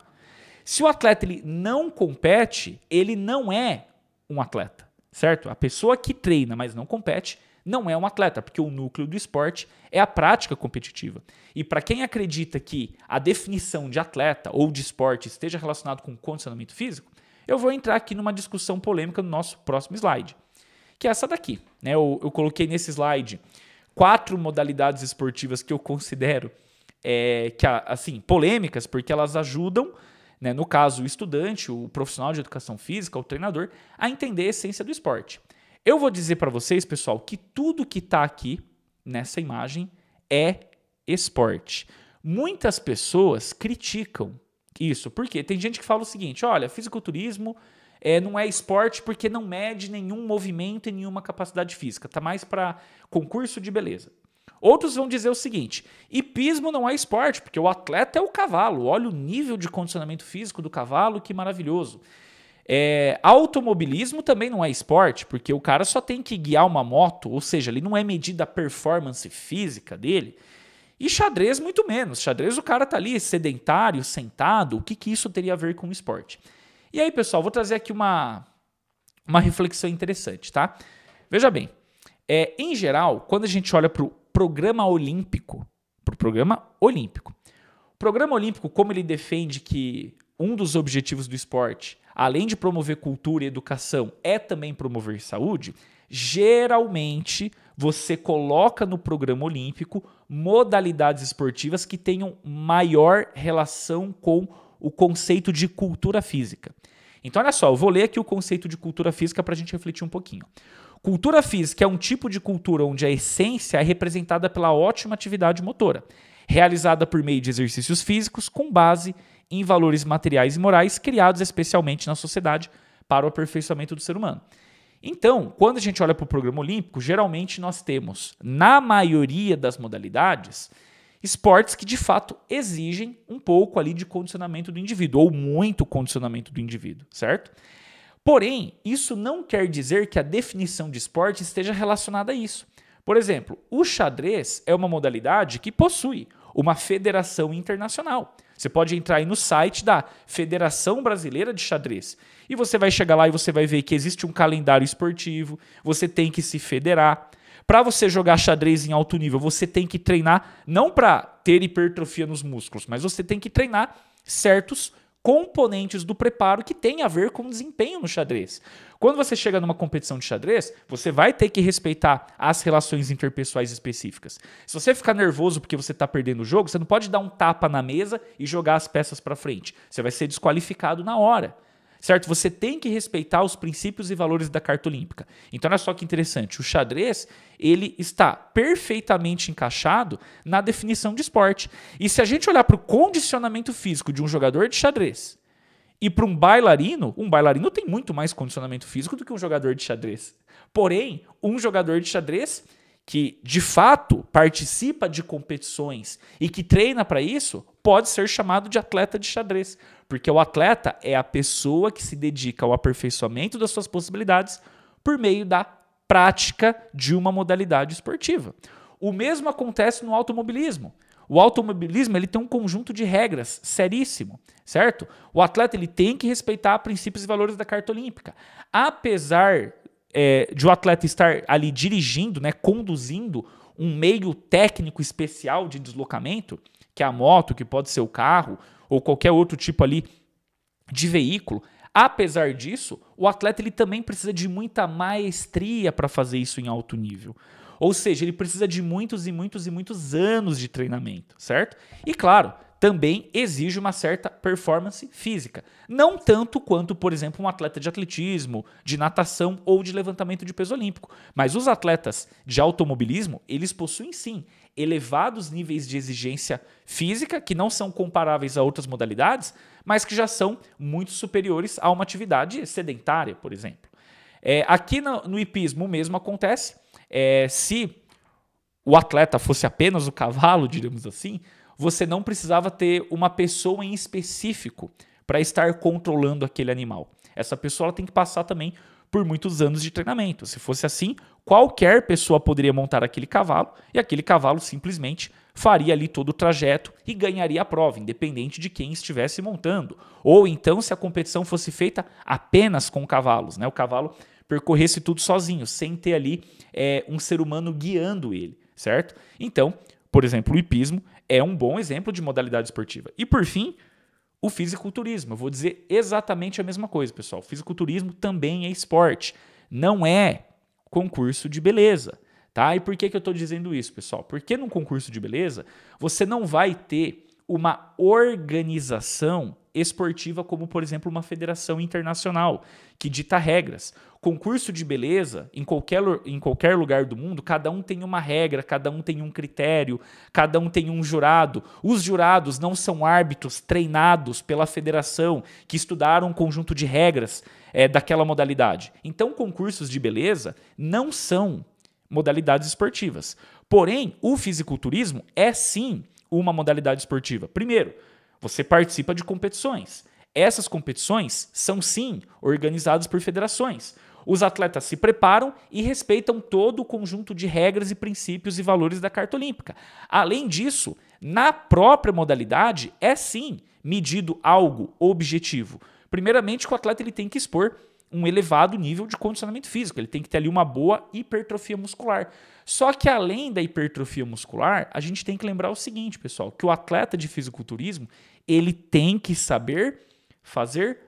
Se o atleta ele não compete, ele não é um atleta, certo? A pessoa que treina, mas não compete, não é um atleta, porque o núcleo do esporte é a prática competitiva. E para quem acredita que a definição de atleta ou de esporte esteja relacionado com condicionamento físico, eu vou entrar aqui numa discussão polêmica no nosso próximo slide, que é essa daqui. Né? Eu coloquei nesse slide 4 modalidades esportivas que eu considero assim, polêmicas, porque elas ajudam, né, no caso, o estudante, o profissional de educação física, o treinador, a entender a essência do esporte. Eu vou dizer para vocês, pessoal, que tudo que está aqui nessa imagem é esporte. Muitas pessoas criticam isso, porque tem gente que fala o seguinte, olha, fisiculturismo não é esporte porque não mede nenhum movimento e nenhuma capacidade física, está mais para concurso de beleza. Outros vão dizer o seguinte: hipismo não é esporte, porque o atleta é o cavalo. Olha o nível de condicionamento físico do cavalo, que maravilhoso. Automobilismo também não é esporte, porque o cara só tem que guiar uma moto, ou seja, ele não é medida a performance física dele. E xadrez muito menos. Xadrez o cara tá ali sedentário, sentado. O que isso teria a ver com o esporte? E aí, pessoal, vou trazer aqui uma reflexão interessante, tá? Veja bem, em geral, quando a gente olha para o programa olímpico, o programa olímpico, como ele defende que um dos objetivos do esporte, além de promover cultura e educação, é também promover saúde, geralmente você coloca no programa olímpico modalidades esportivas que tenham maior relação com o conceito de cultura física. Então, olha só, eu vou ler aqui o conceito de cultura física para a gente refletir um pouquinho. Cultura física é um tipo de cultura onde a essência é representada pela ótima atividade motora, realizada por meio de exercícios físicos com base em valores materiais e morais criados especialmente na sociedade para o aperfeiçoamento do ser humano. Então, quando a gente olha para o programa olímpico, geralmente nós temos, na maioria das modalidades, esportes que de fato exigem um pouco ali de condicionamento do indivíduo, ou muito condicionamento do indivíduo, certo? Porém, isso não quer dizer que a definição de esporte esteja relacionada a isso. Por exemplo, o xadrez é uma modalidade que possui uma federação internacional. Você pode entrar aí no site da Federação Brasileira de Xadrez e você vai chegar lá e você vai ver que existe um calendário esportivo, você tem que se federar. Para você jogar xadrez em alto nível, você tem que treinar não para ter hipertrofia nos músculos, mas você tem que treinar certos componentes do preparo que tem a ver com o desempenho no xadrez. Quando você chega numa competição de xadrez, você vai ter que respeitar as relações interpessoais específicas. Se você ficar nervoso porque você está perdendo o jogo, você não pode dar um tapa na mesa e jogar as peças para frente. Você vai ser desqualificado na hora. Certo? Você tem que respeitar os princípios e valores da Carta Olímpica. Então, olha só que interessante. O xadrez, ele está perfeitamente encaixado na definição de esporte. E se a gente olhar para o condicionamento físico de um jogador de xadrez e para um bailarino tem muito mais condicionamento físico do que um jogador de xadrez. Porém, um jogador de xadrez que, de fato, participa de competições e que treina para isso, pode ser chamado de atleta de xadrez. Porque o atleta é a pessoa que se dedica ao aperfeiçoamento das suas possibilidades por meio da prática de uma modalidade esportiva. O mesmo acontece no automobilismo. O automobilismo ele tem um conjunto de regras seríssimo, certo? O atleta ele tem que respeitar princípios e valores da Carta Olímpica. Apesar de o atleta estar ali dirigindo, né, conduzindo um meio técnico especial de deslocamento, que é a moto, que pode ser o carro, ou qualquer outro tipo ali de veículo, apesar disso, o atleta ele também precisa de muita maestria para fazer isso em alto nível. Ou seja, ele precisa de muitos e muitos e muitos anos de treinamento, certo? E claro, também exige uma certa performance física. Não tanto quanto, por exemplo, um atleta de atletismo, de natação ou de levantamento de peso olímpico. Mas os atletas de automobilismo, eles possuem sim elevados níveis de exigência física, que não são comparáveis a outras modalidades, mas que já são muito superiores a uma atividade sedentária, por exemplo. Aqui no hipismo o mesmo acontece. Se o atleta fosse apenas o cavalo, diríamos assim, você não precisava ter uma pessoa em específico para estar controlando aquele animal. Essa pessoa ela tem que passar também por muitos anos de treinamento. Se fosse assim, qualquer pessoa poderia montar aquele cavalo e aquele cavalo simplesmente faria ali todo o trajeto e ganharia a prova, independente de quem estivesse montando. Ou então, se a competição fosse feita apenas com cavalos, né? O cavalo percorresse tudo sozinho, sem ter ali um ser humano guiando ele, certo? Então, por exemplo, o hipismo é um bom exemplo de modalidade esportiva. E por fim, o fisiculturismo. Eu vou dizer exatamente a mesma coisa, pessoal. O fisiculturismo também é esporte, não é concurso de beleza. Tá? E por que eu estou dizendo isso, pessoal? Porque num concurso de beleza, você não vai ter uma organização esportiva como, por exemplo, uma federação internacional que dita regras. Concurso de beleza, em qualquer lugar do mundo, cada um tem uma regra, cada um tem um critério, cada um tem um jurado. Os jurados não são árbitros treinados pela federação que estudaram um conjunto de regras daquela modalidade. Então, concursos de beleza não são modalidades esportivas. Porém, o fisiculturismo é sim uma modalidade esportiva. Primeiro, você participa de competições. Essas competições são sim organizadas por federações. Os atletas se preparam e respeitam todo o conjunto de regras e princípios e valores da Carta Olímpica. Além disso, na própria modalidade é sim medido algo objetivo. Primeiramente, que o atleta ele tem que expor um elevado nível de condicionamento físico, ele tem que ter ali uma boa hipertrofia muscular. Só que além da hipertrofia muscular, a gente tem que lembrar o seguinte, pessoal, que o atleta de fisiculturismo, ele tem que saber fazer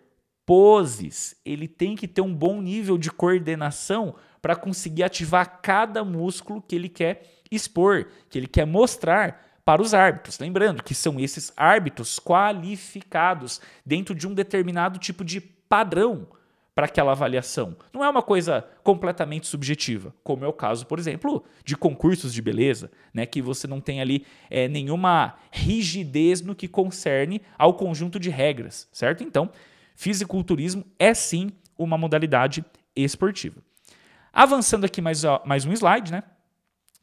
poses, ele tem que ter um bom nível de coordenação para conseguir ativar cada músculo que ele quer expor, que ele quer mostrar para os árbitros. Lembrando que são esses árbitros qualificados dentro de um determinado tipo de padrão para aquela avaliação. Não é uma coisa completamente subjetiva, como é o caso, por exemplo, de concursos de beleza, né, que você não tem ali nenhuma rigidez no que concerne ao conjunto de regras, certo? Então, fisiculturismo é sim uma modalidade esportiva. Avançando aqui mais um slide, né?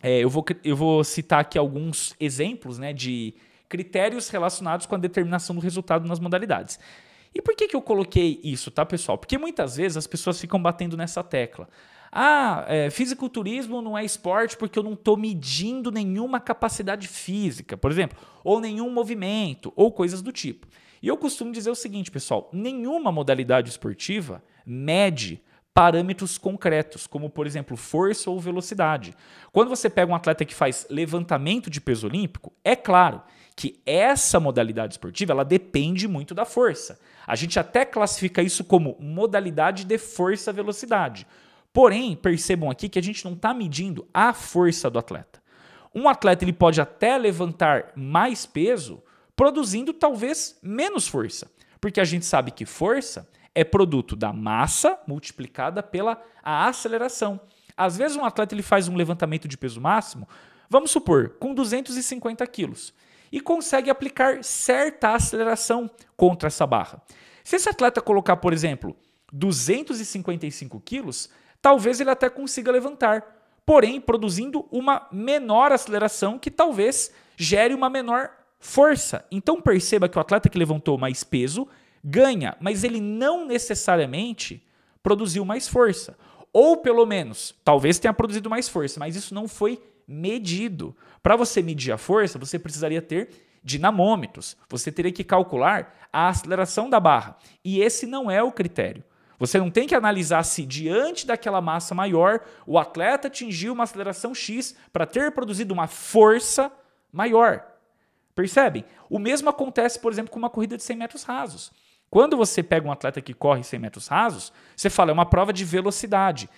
Eu vou citar aqui alguns exemplos, né, de critérios relacionados com a determinação do resultado nas modalidades. E por que eu coloquei isso, tá, pessoal? Porque muitas vezes as pessoas ficam batendo nessa tecla. Fisiculturismo não é esporte porque eu não estou medindo nenhuma capacidade física, por exemplo, ou nenhum movimento, ou coisas do tipo. E eu costumo dizer o seguinte, pessoal, nenhuma modalidade esportiva mede parâmetros concretos, como, por exemplo, força ou velocidade. Quando você pega um atleta que faz levantamento de peso olímpico, é claro que essa modalidade esportiva ela depende muito da força. A gente até classifica isso como modalidade de força-velocidade. Porém, percebam aqui que a gente não está medindo a força do atleta. Um atleta ele pode até levantar mais peso, produzindo talvez menos força. Porque a gente sabe que força é produto da massa multiplicada pela aceleração. Às vezes um atleta ele faz um levantamento de peso máximo, vamos supor, com 250 quilos, e consegue aplicar certa aceleração contra essa barra. Se esse atleta colocar, por exemplo, 255 quilos, talvez ele até consiga levantar, porém produzindo uma menor aceleração que talvez gere uma menor força. Então perceba que o atleta que levantou mais peso ganha, mas ele não necessariamente produziu mais força. Ou pelo menos, talvez tenha produzido mais força, mas isso não foi medido. Para você medir a força, você precisaria ter dinamômetros. Você teria que calcular a aceleração da barra. E esse não é o critério. Você não tem que analisar se diante daquela massa maior, o atleta atingiu uma aceleração X para ter produzido uma força maior. Percebem? O mesmo acontece, por exemplo, com uma corrida de 100 metros rasos. Quando você pega um atleta que corre 100 metros rasos, você fala, é uma prova de velocidade.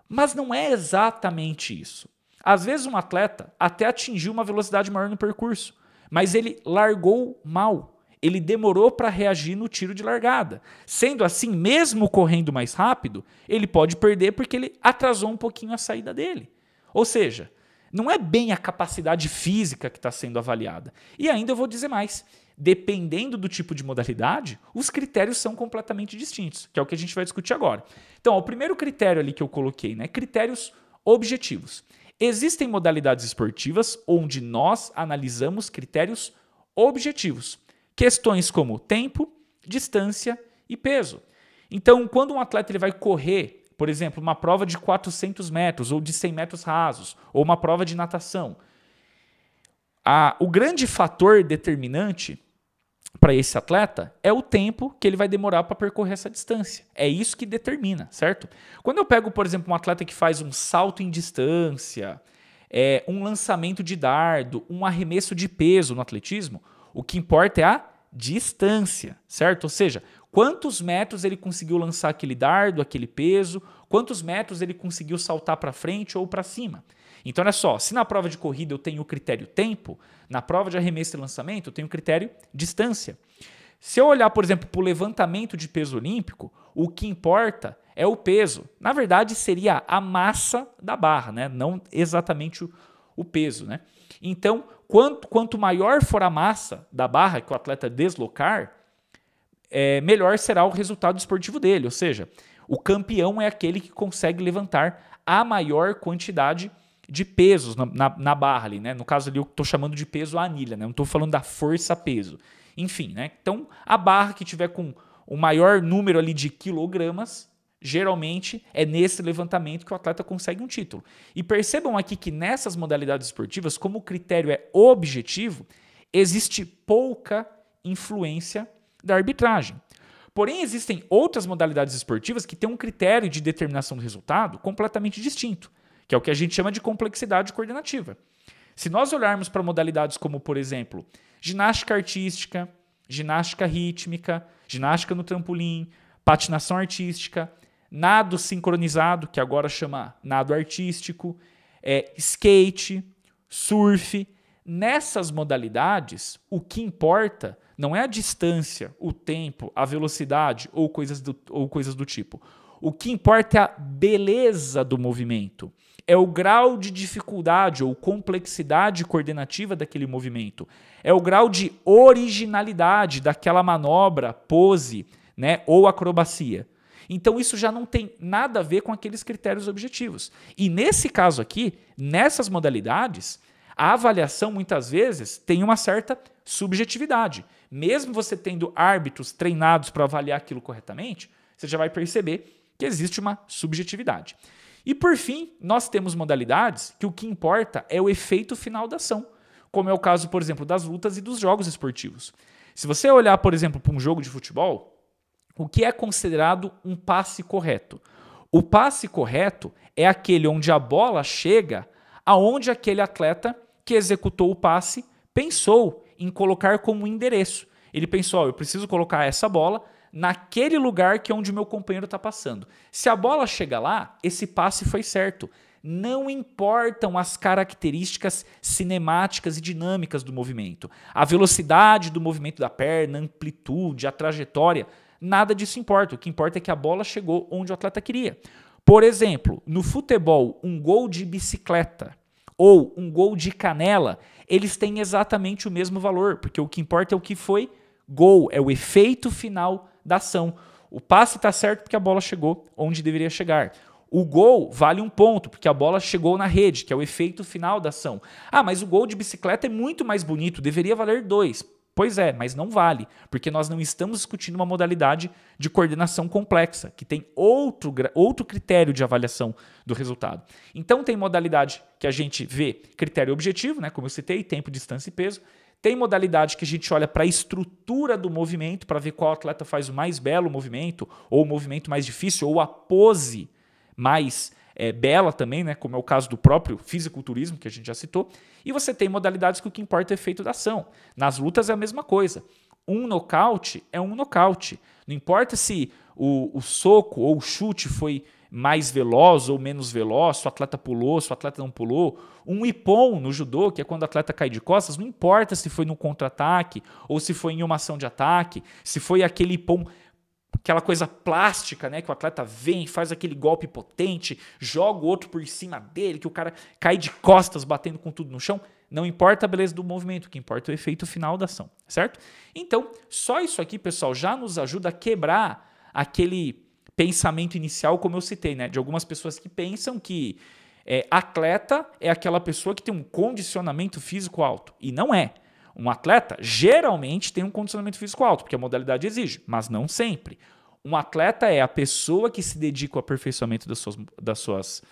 Mas não é exatamente isso. Às vezes um atleta até atingiu uma velocidade maior no percurso, mas ele largou mal. Ele demorou para reagir no tiro de largada. Sendo assim, mesmo correndo mais rápido, ele pode perder porque ele atrasou um pouquinho a saída dele. Ou seja, não é bem a capacidade física que está sendo avaliada. E ainda eu vou dizer mais. Dependendo do tipo de modalidade, os critérios são completamente distintos, que é o que a gente vai discutir agora. Então, o primeiro critério ali que eu coloquei, né, critérios objetivos. Existem modalidades esportivas onde nós analisamos critérios objetivos. Questões como tempo, distância e peso. Então, quando um atleta ele vai correr, por exemplo, uma prova de 400 metros ou de 100 metros rasos, ou uma prova de natação, o grande fator determinante para esse atleta é o tempo que ele vai demorar para percorrer essa distância. É isso que determina, certo? Quando eu pego, por exemplo, um atleta que faz um salto em distância, um lançamento de dardo, um arremesso de peso no atletismo, o que importa é a distância, certo? Ou seja, quantos metros ele conseguiu lançar aquele dardo, aquele peso, quantos metros ele conseguiu saltar para frente ou para cima. Então, olha só, se na prova de corrida eu tenho o critério tempo, na prova de arremesso e lançamento eu tenho o critério distância. Se eu olhar, por exemplo, para o levantamento de peso olímpico, o que importa é o peso. Na verdade, seria a massa da barra, né? Não exatamente o peso, né? Então, quanto maior for a massa da barra que o atleta deslocar, melhor será o resultado esportivo dele. Ou seja, o campeão é aquele que consegue levantar a maior quantidade de pesos na barra ali, né? No caso ali eu estou chamando de peso a anilha, né? Não estou falando da força-peso. Enfim, né? Então a barra que tiver com o maior número ali de quilogramas, geralmente é nesse levantamento que o atleta consegue um título. E percebam aqui que nessas modalidades esportivas, como o critério é objetivo, existe pouca influência da arbitragem. Porém, existem outras modalidades esportivas que têm um critério de determinação do resultado completamente distinto, que é o que a gente chama de complexidade coordenativa. Se nós olharmos para modalidades como, por exemplo, ginástica artística, ginástica rítmica, ginástica no trampolim, patinação artística, nado sincronizado, que agora chama nado artístico, skate, surf, nessas modalidades, o que importa não é a distância, o tempo, a velocidade ou coisas do tipo. O que importa é a beleza do movimento. É o grau de dificuldade ou complexidade coordenativa daquele movimento. É o grau de originalidade daquela manobra, pose, né, ou acrobacia. Então isso já não tem nada a ver com aqueles critérios objetivos. E nesse caso aqui, nessas modalidades, a avaliação muitas vezes tem uma certa subjetividade. Mesmo você tendo árbitros treinados para avaliar aquilo corretamente, você já vai perceber que existe uma subjetividade. E por fim, nós temos modalidades que o que importa é o efeito final da ação, como é o caso, por exemplo, das lutas e dos jogos esportivos. Se você olhar, por exemplo, para um jogo de futebol, o que é considerado um passe correto? O passe correto é aquele onde a bola chega aonde aquele atleta que executou o passe pensou em colocar como endereço. Ele pensou, eu preciso colocar essa bola naquele lugar que é onde o meu companheiro está passando. Se a bola chega lá, esse passe foi certo. Não importam as características cinemáticas e dinâmicas do movimento. A velocidade do movimento da perna, a amplitude, a trajetória, nada disso importa. O que importa é que a bola chegou onde o atleta queria. Por exemplo, no futebol, um gol de bicicleta ou um gol de canela, eles têm exatamente o mesmo valor, porque o que importa é o que foi gol, é o efeito final da ação. O passe está certo porque a bola chegou onde deveria chegar. O gol vale 1 ponto, porque a bola chegou na rede, que é o efeito final da ação. Ah, mas o gol de bicicleta é muito mais bonito, deveria valer 2. Pois é, mas não vale, porque nós não estamos discutindo uma modalidade de coordenação complexa, que tem outro critério de avaliação do resultado. Então tem modalidade que a gente vê critério objetivo, né, como eu citei, tempo, distância e peso. Tem modalidade que a gente olha para a estrutura do movimento, para ver qual atleta faz o mais belo movimento, ou o movimento mais difícil, ou a pose mais bela também, né, como é o caso do próprio fisiculturismo, que a gente já citou. E você tem modalidades que o que importa é o efeito da ação. Nas lutas é a mesma coisa. Um nocaute é um nocaute. Não importa se o soco ou o chute foi mais veloz ou menos veloz, se o atleta pulou, se o atleta não pulou. Um ippon no judô, que é quando o atleta cai de costas, não importa se foi no contra-ataque ou se foi em uma ação de ataque, se foi aquele ippon, aquela coisa plástica, né, que o atleta vem, faz aquele golpe potente, joga o outro por cima dele, que o cara cai de costas batendo com tudo no chão. Não importa a beleza do movimento, o que importa é o efeito final da ação, certo? Então, só isso aqui, pessoal, já nos ajuda a quebrar aquele pensamento inicial, como eu citei, né, de algumas pessoas que pensam que atleta é aquela pessoa que tem um condicionamento físico alto. E não é. Um atleta geralmente tem um condicionamento físico alto, porque a modalidade exige, mas não sempre. Um atleta é a pessoa que se dedica ao aperfeiçoamento das suas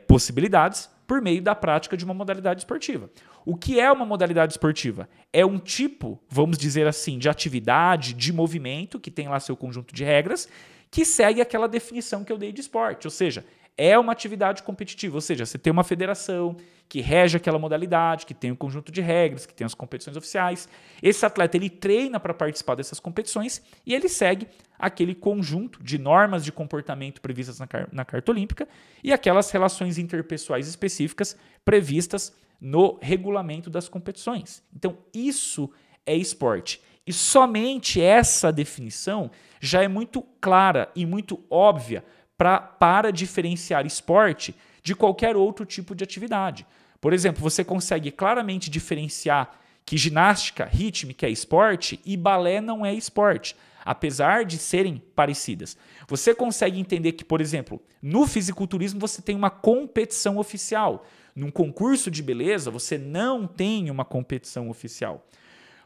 possibilidades por meio da prática de uma modalidade esportiva. O que é uma modalidade esportiva? É um tipo, vamos dizer assim, de atividade, de movimento, que tem lá seu conjunto de regras, que segue aquela definição que eu dei de esporte, ou seja, é uma atividade competitiva, ou seja, você tem uma federação que rege aquela modalidade, que tem um conjunto de regras, que tem as competições oficiais. Esse atleta ele treina para participar dessas competições e ele segue aquele conjunto de normas de comportamento previstas na Carta Olímpica e aquelas relações interpessoais específicas previstas no regulamento das competições. Então, isso é esporte. E somente essa definição já é muito clara e muito óbvia para diferenciar esporte de qualquer outro tipo de atividade. Por exemplo, você consegue claramente diferenciar que ginástica rítmica é esporte e balé não é esporte, apesar de serem parecidas. Você consegue entender que, por exemplo, no fisiculturismo você tem uma competição oficial. Num concurso de beleza, você não tem uma competição oficial.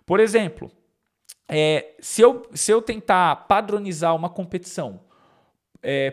Por exemplo, se eu tentar padronizar uma competição,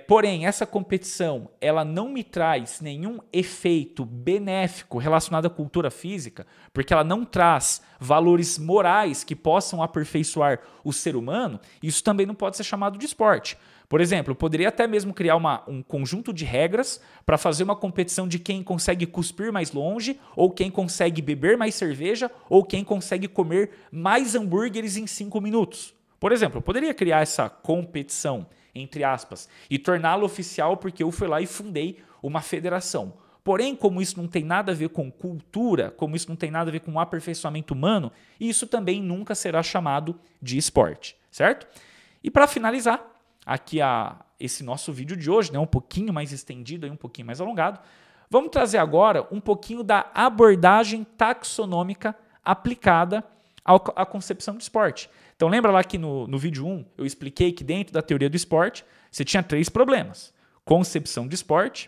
porém essa competição ela não me traz nenhum efeito benéfico relacionado à cultura física, porque ela não traz valores morais que possam aperfeiçoar o ser humano, isso também não pode ser chamado de esporte. Por exemplo, eu poderia até mesmo criar um conjunto de regras para fazer uma competição de quem consegue cuspir mais longe, ou quem consegue beber mais cerveja, ou quem consegue comer mais hambúrgueres em 5 minutos. Por exemplo, eu poderia criar essa competição, entre aspas, e torná-la oficial porque eu fui lá e fundei uma federação. Porém, como isso não tem nada a ver com cultura, como isso não tem nada a ver com aperfeiçoamento humano, isso também nunca será chamado de esporte, certo? E para finalizar, aqui esse nosso vídeo de hoje, né, um pouquinho mais estendido, um pouquinho mais alongado, vamos trazer agora um pouquinho da abordagem taxonômica aplicada à concepção de esporte. Então lembra lá que no vídeo 1 eu expliquei que dentro da teoria do esporte você tinha 3 problemas: concepção de esporte,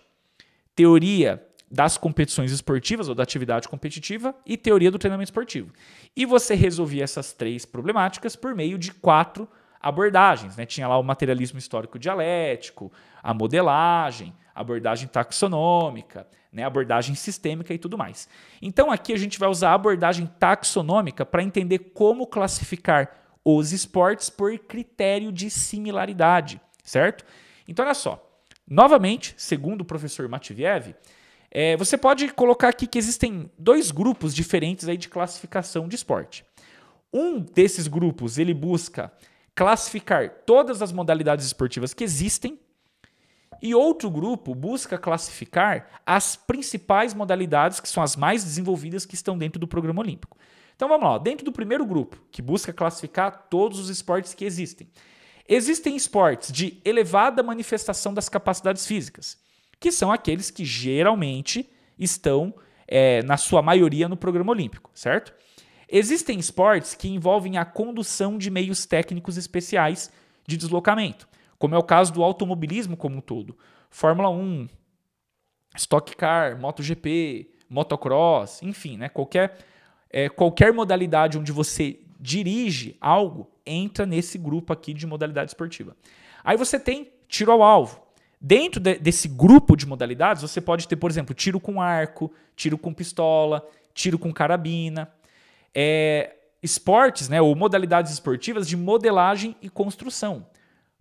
teoria das competições esportivas ou da atividade competitiva e teoria do treinamento esportivo. E você resolvia essas 3 problemáticas por meio de 4 abordagens, né? Tinha lá o materialismo histórico dialético, a modelagem, a abordagem taxonômica, né? A abordagem sistêmica e tudo mais. Então aqui a gente vai usar a abordagem taxonômica para entender como classificar os esportes por critério de similaridade, certo? Então olha só, novamente, segundo o professor Matviev, você pode colocar aqui que existem 2 grupos diferentes aí de classificação de esporte. Um desses grupos ele busca classificar todas as modalidades esportivas que existem, e outro grupo busca classificar as principais modalidades, que são as mais desenvolvidas, que estão dentro do programa olímpico. Então vamos lá, dentro do primeiro grupo, que busca classificar todos os esportes que existem, existem esportes de elevada manifestação das capacidades físicas, que são aqueles que geralmente estão, na sua maioria, no programa olímpico, certo? Existem esportes que envolvem a condução de meios técnicos especiais de deslocamento, como é o caso do automobilismo como um todo. Fórmula 1, Stock Car, MotoGP, Motocross, enfim, né? Qualquer modalidade onde você dirige algo entra nesse grupo aqui de modalidade esportiva. Aí você tem tiro ao alvo. Dentro desse grupo de modalidades, você pode ter, por exemplo, tiro com arco, tiro com pistola, tiro com carabina. Esportes, né, ou modalidades esportivas de modelagem e construção.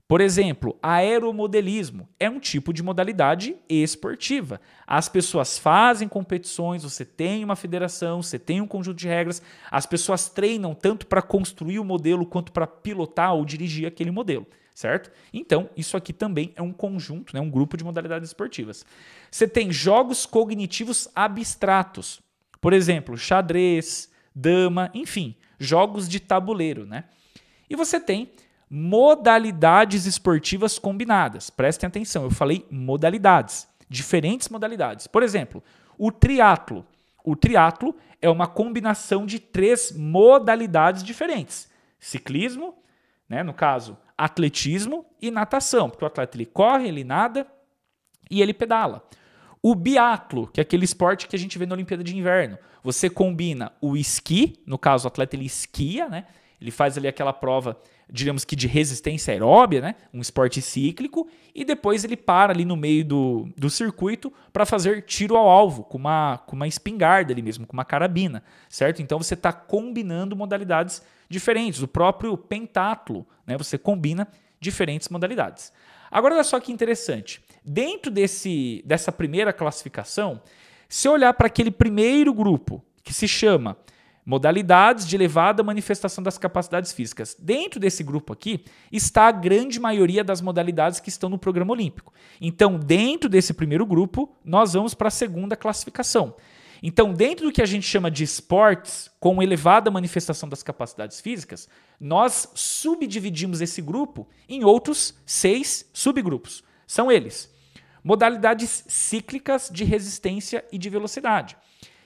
Por exemplo, aeromodelismo é um tipo de modalidade esportiva. As pessoas fazem competições, você tem uma federação, você tem um conjunto de regras, as pessoas treinam tanto para construir o modelo quanto para pilotar ou dirigir aquele modelo, certo? Então, isso aqui também é um conjunto, né, um grupo de modalidades esportivas. Você tem jogos cognitivos abstratos, por exemplo, xadrez, dama, enfim, jogos de tabuleiro, né? E você tem modalidades esportivas combinadas. Prestem atenção, eu falei modalidades, diferentes modalidades. Por exemplo, o triatlo. O triatlo é uma combinação de 3 modalidades diferentes. Ciclismo, né, no caso, atletismo e natação, porque o atleta ele corre, ele nada e ele pedala. O biatlo, que é aquele esporte que a gente vê na Olimpíada de Inverno. Você combina o esqui, no caso o atleta ele esquia, né? Ele faz ali aquela prova, digamos que de resistência aeróbia, né? Um esporte cíclico, e depois ele para ali no meio do circuito para fazer tiro ao alvo, com uma espingarda ali mesmo, com uma carabina, certo? Então você está combinando modalidades diferentes. O próprio pentatlo, né? Você combina diferentes modalidades. Agora olha só que interessante. Dentro dessa primeira classificação, se olhar para aquele primeiro grupo, que se chama modalidades de elevada manifestação das capacidades físicas, dentro desse grupo aqui está a grande maioria das modalidades que estão no programa olímpico. Então, dentro desse primeiro grupo, nós vamos para a segunda classificação. Então, dentro do que a gente chama de esportes com elevada manifestação das capacidades físicas, nós subdividimos esse grupo em outros 6 subgrupos. São eles: modalidades cíclicas de resistência e de velocidade.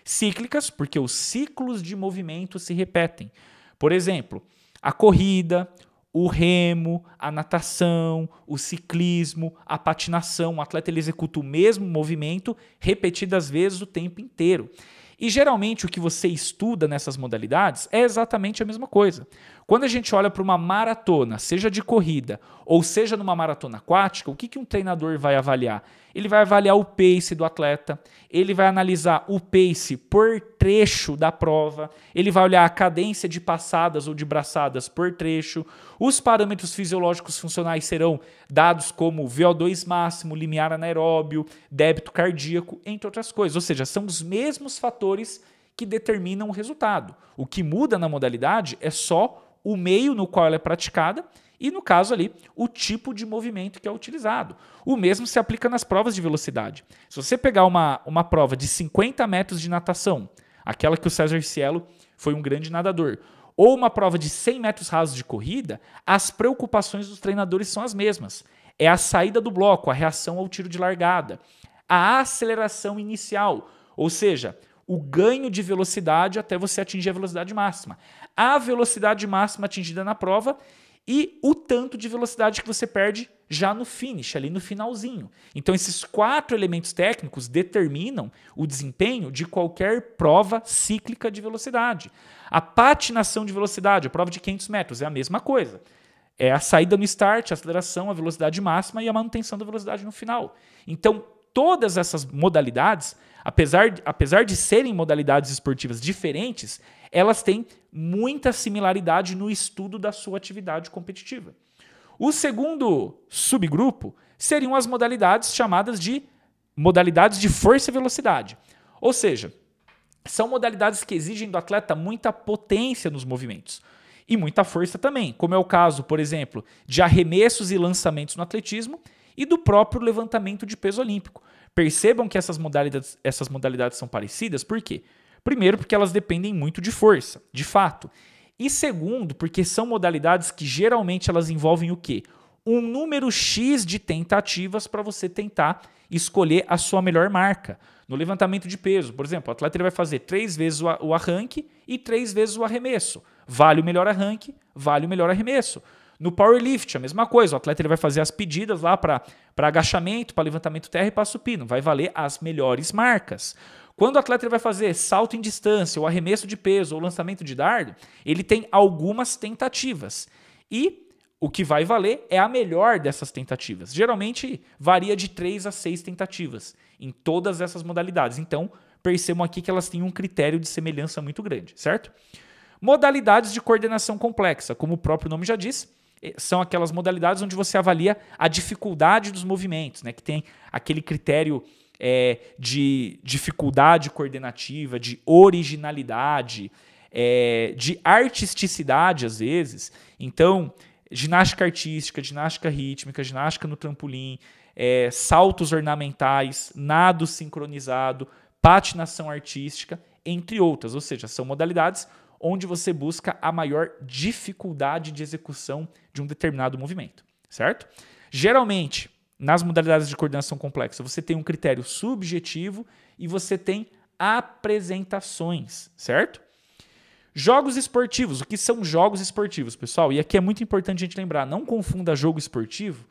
Cíclicas, porque os ciclos de movimento se repetem. Por exemplo, a corrida, o remo, a natação, o ciclismo, a patinação. O atleta ele executa o mesmo movimento repetidas vezes o tempo inteiro. E geralmente o que você estuda nessas modalidades é exatamente a mesma coisa. Quando a gente olha para uma maratona, seja de corrida ou seja numa maratona aquática, o que um treinador vai avaliar? Ele vai avaliar o pace do atleta, ele vai analisar o pace por trecho da prova, ele vai olhar a cadência de passadas ou de braçadas por trecho, os parâmetros fisiológicos funcionais serão dados como VO2 máximo, limiar anaeróbio, débito cardíaco, entre outras coisas. Ou seja, são os mesmos fatores que determinam o resultado. O que muda na modalidade é só o meio no qual ela é praticada e, no caso ali, o tipo de movimento que é utilizado. O mesmo se aplica nas provas de velocidade. Se você pegar uma prova de 50 metros de natação, aquela que o César Cielo foi um grande nadador, ou uma prova de 100 metros rasos de corrida, as preocupações dos treinadores são as mesmas. É a saída do bloco, a reação ao tiro de largada, a aceleração inicial, ou seja, o ganho de velocidade até você atingir a velocidade máxima, a velocidade máxima atingida na prova e o tanto de velocidade que você perde já no finish, ali no finalzinho. Então, esses 4 elementos técnicos determinam o desempenho de qualquer prova cíclica de velocidade. A patinação de velocidade, a prova de 500 metros, é a mesma coisa. É a saída no start, a aceleração, a velocidade máxima e a manutenção da velocidade no final. Então, todas essas modalidades, apesar de serem modalidades esportivas diferentes, elas têm muita similaridade no estudo da sua atividade competitiva. O segundo subgrupo seriam as modalidades chamadas de modalidades de força e velocidade. Ou seja, são modalidades que exigem do atleta muita potência nos movimentos e muita força também, como é o caso, por exemplo, de arremessos e lançamentos no atletismo e do próprio levantamento de peso olímpico. Percebam que essas modalidades são parecidas, por quê? Primeiro, porque elas dependem muito de força, de fato. E segundo, porque são modalidades que geralmente elas envolvem o quê? Um número X de tentativas para você tentar escolher a sua melhor marca. No levantamento de peso, por exemplo, o atleta ele vai fazer 3 vezes o arranque e 3 vezes o arremesso. Vale o melhor arranque, vale o melhor arremesso. No powerlift, a mesma coisa. O atleta ele vai fazer as pedidas lá para agachamento, para levantamento terra e para supino. Vai valer as melhores marcas. Quando o atleta ele vai fazer salto em distância, ou arremesso de peso, ou lançamento de dardo, ele tem algumas tentativas. E o que vai valer é a melhor dessas tentativas. Geralmente varia de 3 a 6 tentativas em todas essas modalidades. Então, percebam aqui que elas têm um critério de semelhança muito grande, certo? Modalidades de coordenação complexa, como o próprio nome já diz, são aquelas modalidades onde você avalia a dificuldade dos movimentos, né? Que tem aquele critério de dificuldade coordenativa, de originalidade, de artisticidade, às vezes. Então, ginástica artística, ginástica rítmica, ginástica no trampolim, saltos ornamentais, nado sincronizado, patinação artística, entre outras. Ou seja, são modalidades onde você busca a maior dificuldade de execução de um determinado movimento, certo? Geralmente, nas modalidades de coordenação complexa, você tem um critério subjetivo e você tem apresentações, certo? Jogos esportivos. O que são jogos esportivos, pessoal? E aqui é muito importante a gente lembrar, não confunda jogo esportivo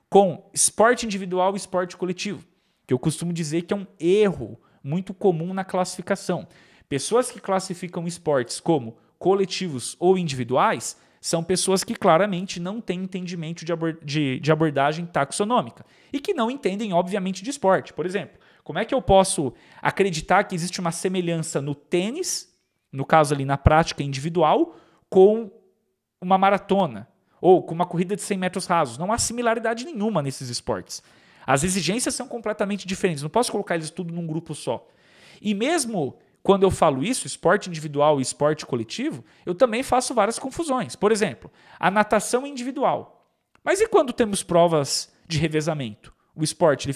com esporte individual e esporte coletivo, que eu costumo dizer que é um erro muito comum na classificação. Pessoas que classificam esportes como coletivos ou individuais são pessoas que claramente não têm entendimento de abordagem taxonômica e que não entendem, obviamente, de esporte. Por exemplo, como é que eu posso acreditar que existe uma semelhança no tênis, no caso ali na prática individual, com uma maratona ou com uma corrida de 100 metros rasos? Não há similaridade nenhuma nesses esportes. As exigências são completamente diferentes. Não posso colocar eles tudo num grupo só. E mesmo quando eu falo isso, esporte individual e esporte coletivo, eu também faço várias confusões. Por exemplo, a natação é individual. Mas e quando temos provas de revezamento? O esporte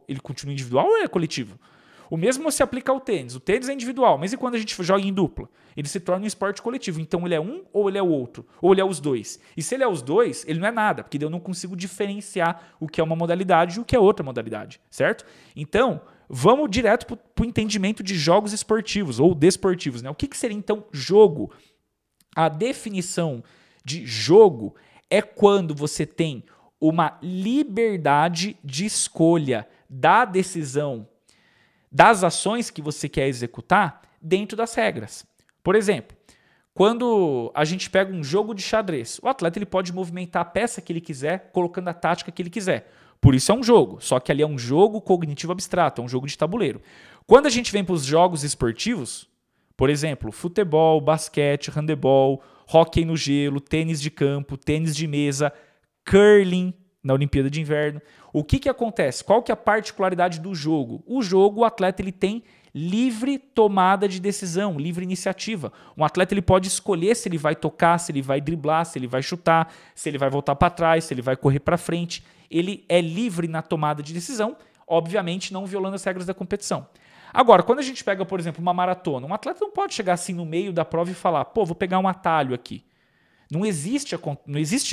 ele continua individual ou é coletivo? O mesmo se aplica ao tênis. O tênis é individual, mas e quando a gente joga em dupla? Ele se torna um esporte coletivo. Então ele é um ou ele é o outro? Ou ele é os dois? E se ele é os dois, ele não é nada, porque eu não consigo diferenciar o que é uma modalidade e o que é outra modalidade, certo? Então, vamos direto para o entendimento de jogos esportivos ou desportivos, né? O que seria então jogo? A definição de jogo é quando você tem uma liberdade de escolha da decisão, das ações que você quer executar dentro das regras. Por exemplo, quando a gente pega um jogo de xadrez, o atleta ele pode movimentar a peça que ele quiser, colocando a tática que ele quiser. Por isso é um jogo, só que ali é um jogo cognitivo abstrato, é um jogo de tabuleiro. Quando a gente vem para os jogos esportivos, por exemplo, futebol, basquete, handebol, hóquei no gelo, tênis de campo, tênis de mesa, curling na Olimpíada de Inverno, o que acontece? Qual que é a particularidade do jogo? O jogo, o atleta ele tem livre tomada de decisão, livre iniciativa. Um atleta ele pode escolher se ele vai tocar, se ele vai driblar, se ele vai chutar, se ele vai voltar para trás, se ele vai correr para frente. Ele é livre na tomada de decisão, obviamente não violando as regras da competição. Agora, quando a gente pega, por exemplo, uma maratona, um atleta não pode chegar assim no meio da prova e falar, pô, vou pegar um atalho aqui. Não existe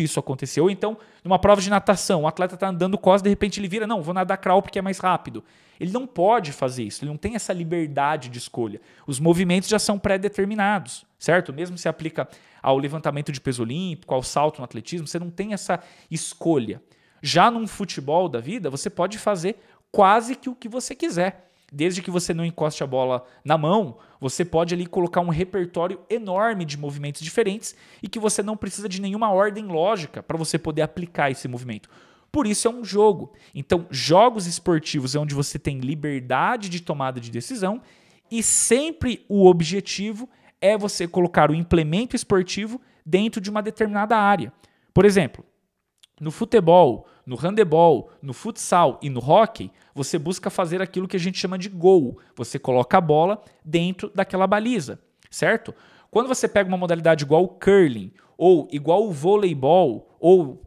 isso acontecer. Ou então, numa prova de natação, o atleta está andando costas, de repente ele vira, não, vou nadar crawl porque é mais rápido. Ele não pode fazer isso, ele não tem essa liberdade de escolha. Os movimentos já são pré-determinados, certo? Mesmo se aplica ao levantamento de peso olímpico, ao salto no atletismo, você não tem essa escolha. Já num futebol da vida, você pode fazer quase que o que você quiser. Desde que você não encoste a bola na mão, você pode ali colocar um repertório enorme de movimentos diferentes e que você não precisa de nenhuma ordem lógica para você poder aplicar esse movimento. Por isso é um jogo. Então, jogos esportivos é onde você tem liberdade de tomada de decisão e sempre o objetivo é você colocar o implemento esportivo dentro de uma determinada área. Por exemplo, no futebol, no handebol, no futsal e no hóquei, você busca fazer aquilo que a gente chama de gol. Você coloca a bola dentro daquela baliza, certo? Quando você pega uma modalidade igual o curling, ou igual o voleibol, ou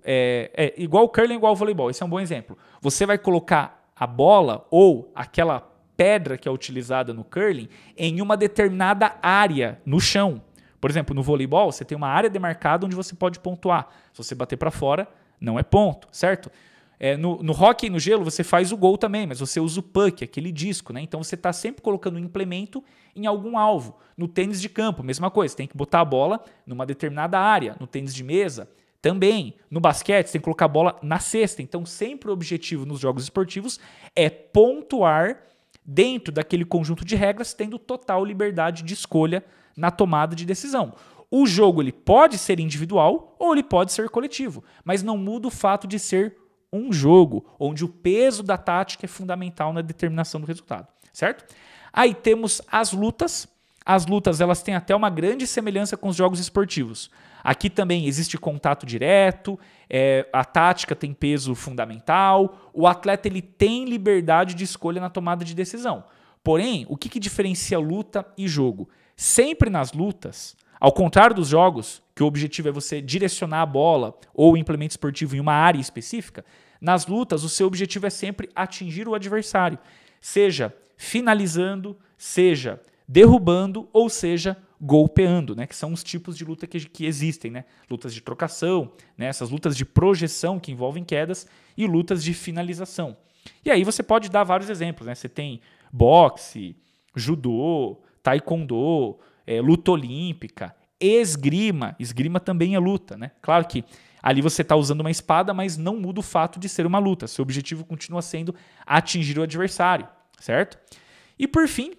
igual o curling, igual o voleibol, esse é um bom exemplo. Você vai colocar a bola ou aquela pedra que é utilizada no curling em uma determinada área no chão. Por exemplo, no voleibol, você tem uma área demarcada onde você pode pontuar. Se você bater para fora, não é ponto, certo? No hóquei no gelo, você faz o gol também, mas você usa o puck, aquele disco, né? Então você está sempre colocando um implemento em algum alvo. No tênis de campo, mesma coisa, você tem que botar a bola numa determinada área. No tênis de mesa, também. No basquete, você tem que colocar a bola na cesta. Então sempre o objetivo nos jogos esportivos é pontuar dentro daquele conjunto de regras, tendo total liberdade de escolha na tomada de decisão. O jogo ele pode ser individual ou ele pode ser coletivo, mas não muda o fato de ser um jogo, onde o peso da tática é fundamental na determinação do resultado, certo? Aí temos as lutas. As lutas elas têm até uma grande semelhança com os jogos esportivos. Aqui também existe contato direto, a tática tem peso fundamental, o atleta ele tem liberdade de escolha na tomada de decisão. Porém, o que diferencia luta e jogo? Sempre nas lutas, ao contrário dos jogos, que o objetivo é você direcionar a bola ou o implemento esportivo em uma área específica, nas lutas o seu objetivo é sempre atingir o adversário, seja finalizando, seja derrubando ou seja golpeando, né? Que são os tipos de luta que existem, né? Lutas de trocação, né? Essas lutas de projeção que envolvem quedas e lutas de finalização. E aí você pode dar vários exemplos, né? Você tem boxe, judô, taekwondo, luta olímpica, esgrima. Esgrima também é luta, né? Claro que ali você está usando uma espada, mas não muda o fato de ser uma luta. Seu objetivo continua sendo atingir o adversário, certo? E por fim,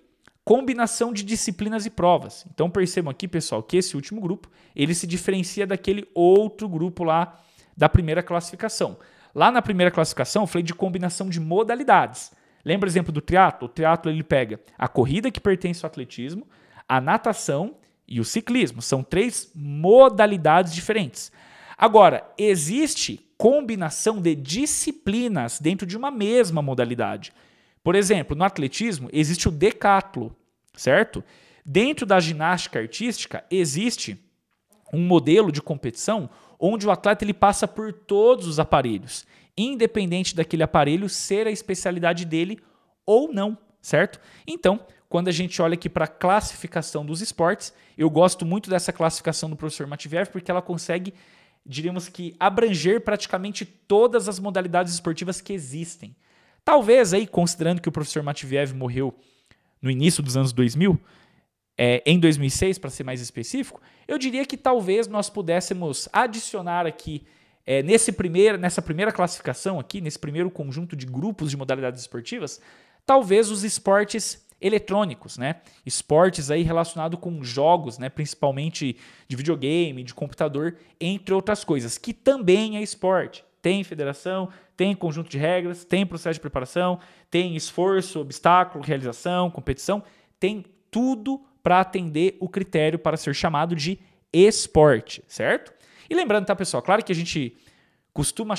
combinação de disciplinas e provas. Então percebam aqui, pessoal, que esse último grupo ele se diferencia daquele outro grupo lá da primeira classificação. Lá na primeira classificação eu falei de combinação de modalidades. Lembra o exemplo do triatlo? O triatlo ele pega a corrida que pertence ao atletismo, a natação e o ciclismo. São 3 modalidades diferentes. Agora, existe combinação de disciplinas dentro de uma mesma modalidade. Por exemplo, no atletismo existe o decatlo, certo? Dentro da ginástica artística existe um modelo de competição onde o atleta ele passa por todos os aparelhos, independente daquele aparelho ser a especialidade dele ou não, certo? Então, quando a gente olha aqui para a classificação dos esportes, eu gosto muito dessa classificação do professor Matviev porque ela consegue, diríamos que, abranger praticamente todas as modalidades esportivas que existem. Talvez, aí, considerando que o professor Matviev morreu no início dos anos 2000, em 2006, para ser mais específico, eu diria que talvez nós pudéssemos adicionar aqui nessa primeira classificação aqui, nesse primeiro conjunto de grupos de modalidades esportivas, talvez os esportes eletrônicos, né? Esportes aí relacionados com jogos, né? Principalmente de videogame, de computador, entre outras coisas, que também é esporte. Tem federação, tem conjunto de regras, tem processo de preparação, tem esforço, obstáculo, realização, competição, tem tudo para atender o critério para ser chamado de esporte, certo? E lembrando, tá, pessoal? Claro que a gente costuma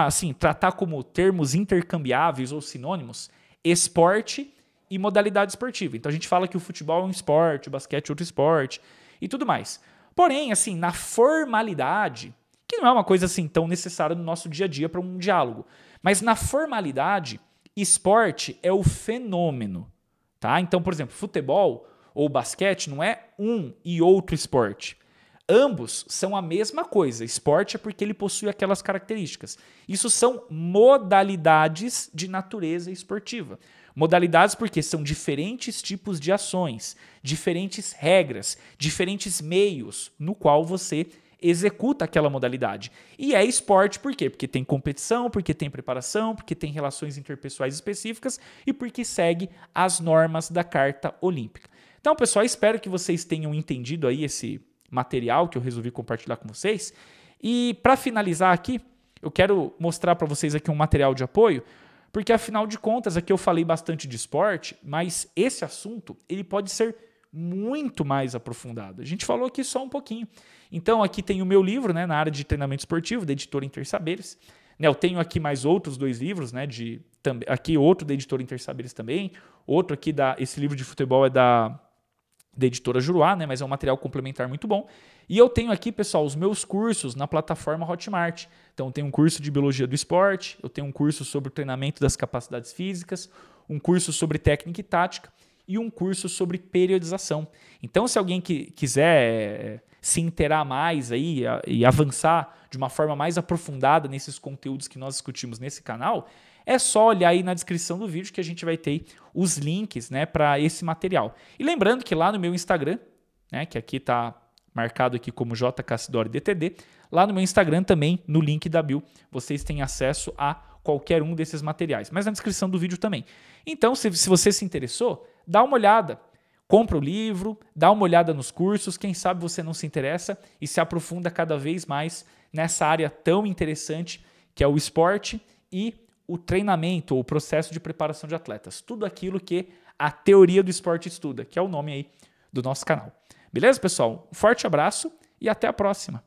assim, tratar como termos intercambiáveis ou sinônimos esporte e modalidade esportiva. Então a gente fala que o futebol é um esporte, o basquete é outro esporte e tudo mais. Porém, assim, na formalidade, que não é uma coisa assim tão necessária no nosso dia a dia para um diálogo, mas na formalidade, esporte é o fenômeno, tá? Então, por exemplo, futebol ou basquete não é um e outro esporte. Ambos são a mesma coisa. Esporte é porque ele possui aquelas características. Isso são modalidades de natureza esportiva. Modalidades porque são diferentes tipos de ações, diferentes regras, diferentes meios no qual você executa aquela modalidade. E é esporte por quê? Porque tem competição, porque tem preparação, porque tem relações interpessoais específicas e porque segue as normas da Carta Olímpica. Então, pessoal, espero que vocês tenham entendido aí esse material que eu resolvi compartilhar com vocês. E para finalizar aqui, eu quero mostrar para vocês aqui um material de apoio, porque afinal de contas aqui eu falei bastante de esporte, mas esse assunto ele pode ser muito mais aprofundado. A gente falou aqui só um pouquinho. Então aqui tem o meu livro, né, na área de treinamento esportivo, da editora Intersaberes. Eu tenho aqui mais outros 2 livros, né, aqui outro da editora Intersaberes também, outro aqui esse livro de futebol é da editora Juruá, né, mas é um material complementar muito bom. E eu tenho aqui, pessoal, os meus cursos na plataforma Hotmart. Então, eu tenho um curso de Biologia do Esporte, eu tenho um curso sobre o treinamento das capacidades físicas, um curso sobre técnica e tática e um curso sobre periodização. Então, se alguém quiser se inteirar mais aí e avançar de uma forma mais aprofundada nesses conteúdos que nós discutimos nesse canal, é só olhar aí na descrição do vídeo que a gente vai ter os links, né, para esse material. E lembrando que lá no meu Instagram, né, que aqui está marcado aqui como JCassidoriDTD, lá no meu Instagram também, no link da bio, vocês têm acesso a qualquer um desses materiais, mas na descrição do vídeo também. Então, se você se interessou, dá uma olhada, compra o livro, dá uma olhada nos cursos, quem sabe você não se interessa e se aprofunda cada vez mais nessa área tão interessante que é o esporte e o treinamento ou o processo de preparação de atletas. Tudo aquilo que a teoria do esporte estuda, que é o nome aí do nosso canal. Beleza, pessoal? Um forte abraço e até a próxima.